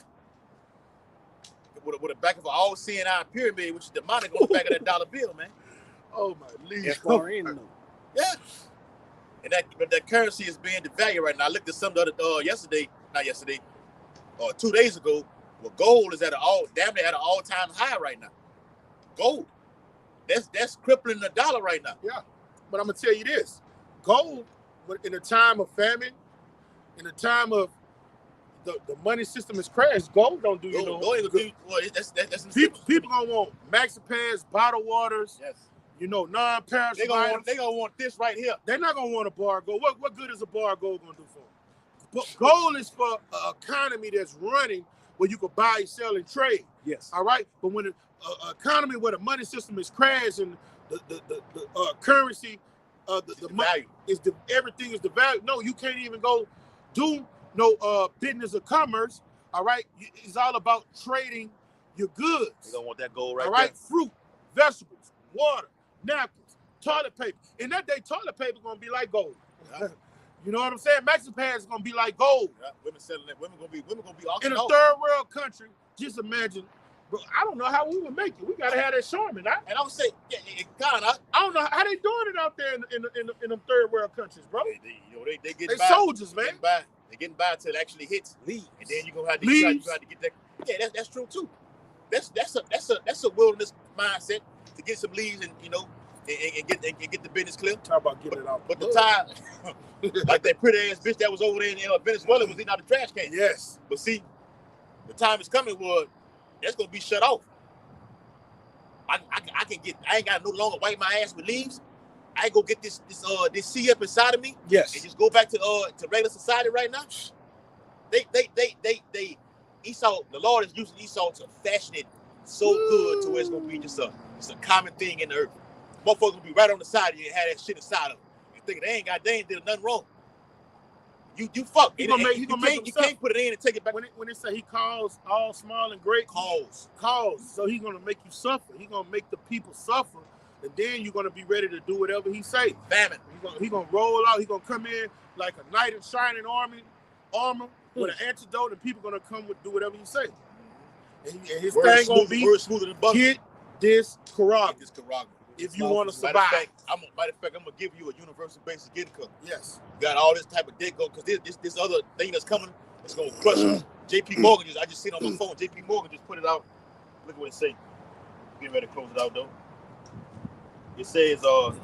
with the back of an all-seeing eye pyramid, which is demonic on the back of that dollar bill, man. Oh my league. Yeah, and that currency is being devalued right now. I looked at some other not yesterday, 2 days ago. Well, gold is damn near at an all-time high right now. Gold, that's crippling the dollar right now. Yeah, but I'm gonna tell you this: gold, in a time of famine, in a time of the money system is crashed, gold don't do you no good. That's people gonna want Maxipans, bottled waters. Yes. You know, non-perishable items. They gonna want this right here. They're not gonna want a bar of gold. What good is a bar of gold gonna do for them? But gold is for an economy that's running where you can buy, sell, and trade. Yes. All right. But when an economy where the money system is crashed and the currency, the money is everything is devalued. No, you can't even go do no business or commerce. All right. It's all about trading your goods. You don't want that gold right all right. there. Fruit, vegetables, water, napkins, toilet paper. In that day, toilet paper gonna be like gold. Yeah. You know what I'm saying? Mexipan is gonna be like gold. Yeah, women selling it. Women gonna be in a third world country. Just imagine, bro. I don't know how we would make it. We gotta have that Charmin. And I would say, I don't know how they doing it out there in them third world countries, bro. They get they by. Soldiers, man. They're getting by until it actually hits leaves, and then you gonna have to get that. Yeah, that's true too. That's a wilderness mindset to get some leaves and and get the business clear. Talk about getting it out. But the time, like that pretty ass bitch that was over there in Venezuela was eating out the trash can. Yes. But see, the time is coming where that's gonna be shut off. I ain't got no longer wipe my ass with leaves. I go get this C up inside of me, Yes. and just go back to regular society right now. They Esau, the Lord is using Esau to fashion it so good to where it's gonna be just a common thing in the earth. Motherfuckers gonna be right on the side of you and have that shit inside of them. You think they ain't did nothing wrong. You fuck. You can't put it in and take it back. When it say he calls all small and great, Cause. So he's gonna make you suffer. He's gonna make the people suffer, and then you're gonna be ready to do whatever he say. Famine. He's gonna roll out. He's gonna come in like a knight in shining armor with an antidote, and people gonna come do whatever he say. And his thing gonna be smoother than butter. Get this Quran. If you want to survive. Matter of fact, I'm gonna give you a universal basic income. Yes. You got all this type of dick go because this other thing that's coming is gonna crush you. JP Morgan I just seen on my phone. JP Morgan just put it out. Look at what it say. Getting ready to close it out though. It says come on,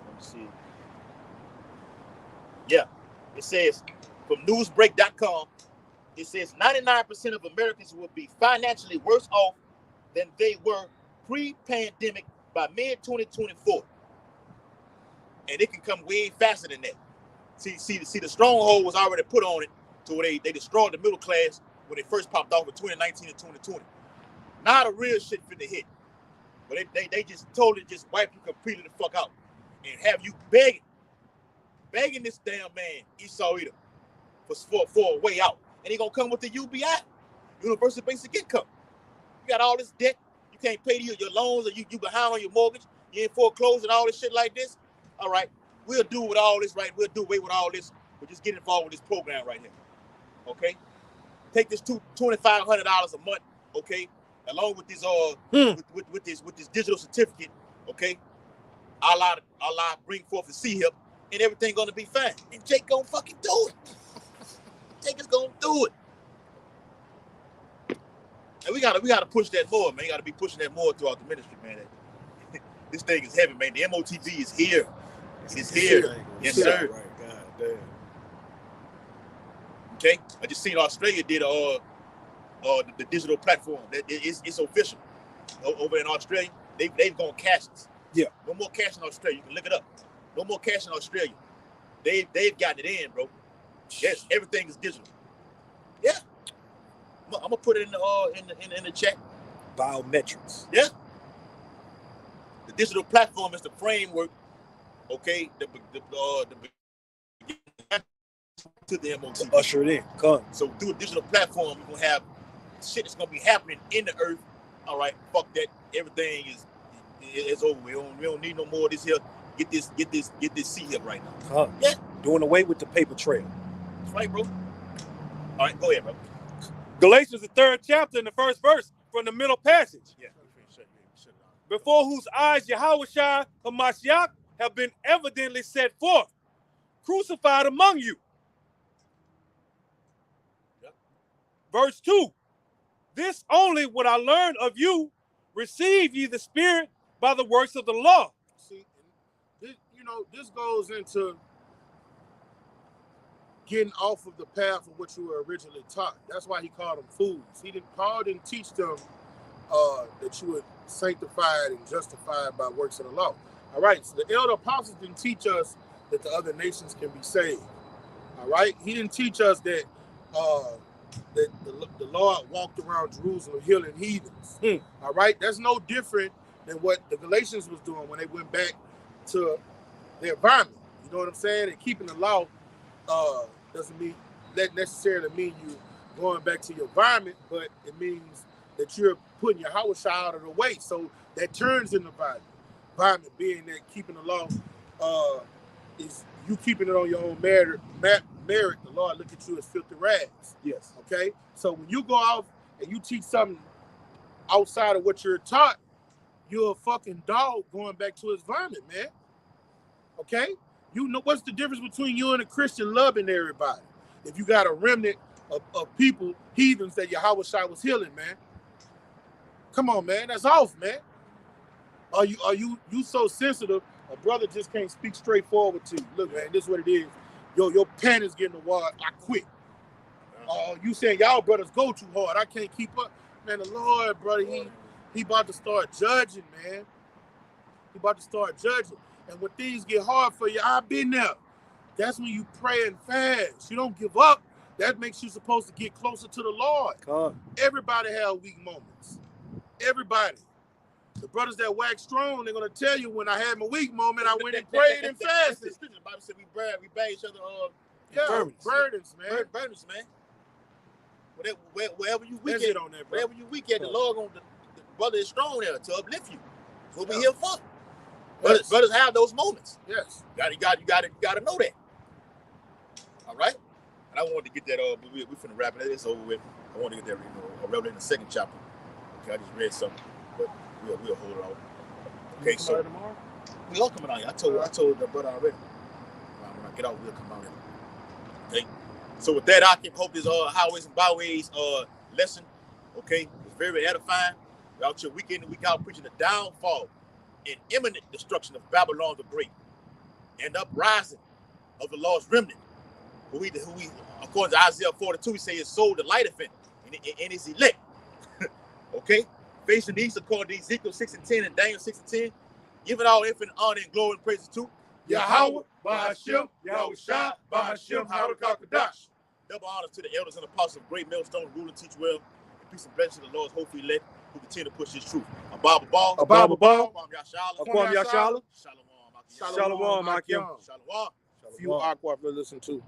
let me see. Yeah, it says from newsbreak.com. It says 99% of Americans will be financially worse off than they were pre-pandemic by mid-2024. And it can come way faster than that. See, the stronghold was already put on it to where they destroyed the middle class when they first popped off in 2019 and 2020. Now the real shit finna hit. But they just totally just wipe you completely the fuck out and have you begging this damn man, Esau Edom, for a way out. And he gonna come with the UBI, universal basic income. You got all this debt, you can't pay your loans, or you behind on your mortgage, you in foreclosed and all this shit like this. All right, we'll do with all this, right? We'll do away with all this. We'll just get involved with this program right here. Okay? Take this $2,500 a month, okay, along with this with this digital certificate, okay. Allah bring forth the C-hip, and everything gonna be fine. And Jake gonna fucking do it. Jake is gonna do it. And we gotta push that more, man. You gotta be pushing that more throughout the ministry, man. This thing is heavy, man. The MOTV is here. It's here. Yes, sir. Right, God damn. Okay. I just seen Australia did the digital platform. It's official. Over in Australia, they've gone cashless. Yeah. No more cash in Australia. You can look it up. No more cash in Australia. They've gotten it in, bro. Yes, everything is digital. Yeah. I'm gonna put it in the chat. Biometrics. Yeah. The digital platform is the framework. Okay. The to the MOT. Usher it in. Come. So through a digital platform, you're gonna have shit that's gonna be happening in the earth. All right. Fuck that. Everything is over. We don't need no more of this here. Get this C here right now. Yeah. Doing away with the paper trail. That's right, bro. All right, go ahead, bro. Galatians, the 3rd chapter, in the 1st verse, from the middle passage. Yeah. Before whose eyes Yahushua Hamashiach have been evidently set forth, crucified among you. Yep. Verse 2. This only would I learn of you, receive ye the Spirit by the works of the law. See, this goes into getting off of the path of what you were originally taught. That's why he called them fools. Paul didn't teach them that you were sanctified and justified by works of the law. All right, so the elder apostles didn't teach us that the other nations can be saved. All right, he didn't teach us that the Lord walked around Jerusalem healing heathens. All right, that's no different than what the Galatians was doing when they went back to their environment. You know what I'm saying? And keeping the law doesn't necessarily mean you going back to your environment, but it means that you're putting your house out of the way. So that turns into environment. Environment being that keeping the law is you keeping it on your own merit. The Lord look at you as filthy rags. Yes. Okay? So when you go off and you teach something outside of what you're taught, you're a fucking dog going back to his vomit, man. Okay? You know what's the difference between you and a Christian loving everybody? If you got a remnant of people, heathens that Yahushua was healing, man. Come on, man. That's off, man. Are you so sensitive? A brother just can't speak straightforward to you. Look, man, this is what it is. Your pen is getting the water. I quit. You saying y'all brothers go too hard. I can't keep up. Man, the Lord, brother, He about to start judging, man. He about to start judging. And when things get hard for you, I've been there. That's when you pray and fast. You don't give up. That makes you supposed to get closer to the Lord. Everybody have weak moments. Everybody. The brothers that wax strong, they're gonna tell you when I had my weak moment, I went and prayed and fasted. The Bible said we bear each other burdens, man. Burdens, man. Wherever you weak That's at, it on that, bro. wherever you weak at, the Lord the brother is strong there to uplift you. That's what we here for. Brothers have those moments. Yes. You gotta know that. All right. And I wanted to get that. But we finna wrap it. It's over with. I want to get that. Revelation in the second chapter. Okay, I just read something, but we'll hold it on. Okay, so tomorrow? we all coming out here. I told the brother already. When I get out, we'll come out here. Okay. So with that, I can hope this highways and byways lesson. Okay, it's very edifying. We're out here week in and week out preaching the downfall and imminent destruction of Babylon the Great and uprising of the lost remnant, who we according to Isaiah 42, we say his soul delighteth in and his elect. Okay, facing these according to Ezekiel 6:10 and Daniel 6:10, giving all infinite honor and glory and praises to Yahweh, Bahashim, Yahushua, Bahashim, Harakakadash. Double honors to the elders and apostles of Great Millstone, rule and teach well. And peace and blessings to the Lord's hopefully elect, who continue to push his truth. Ababa Ball. Ababa Ball. Akwam Yashala. Shalom. Shalom, Akim. Shalom. Few aqua to listen to.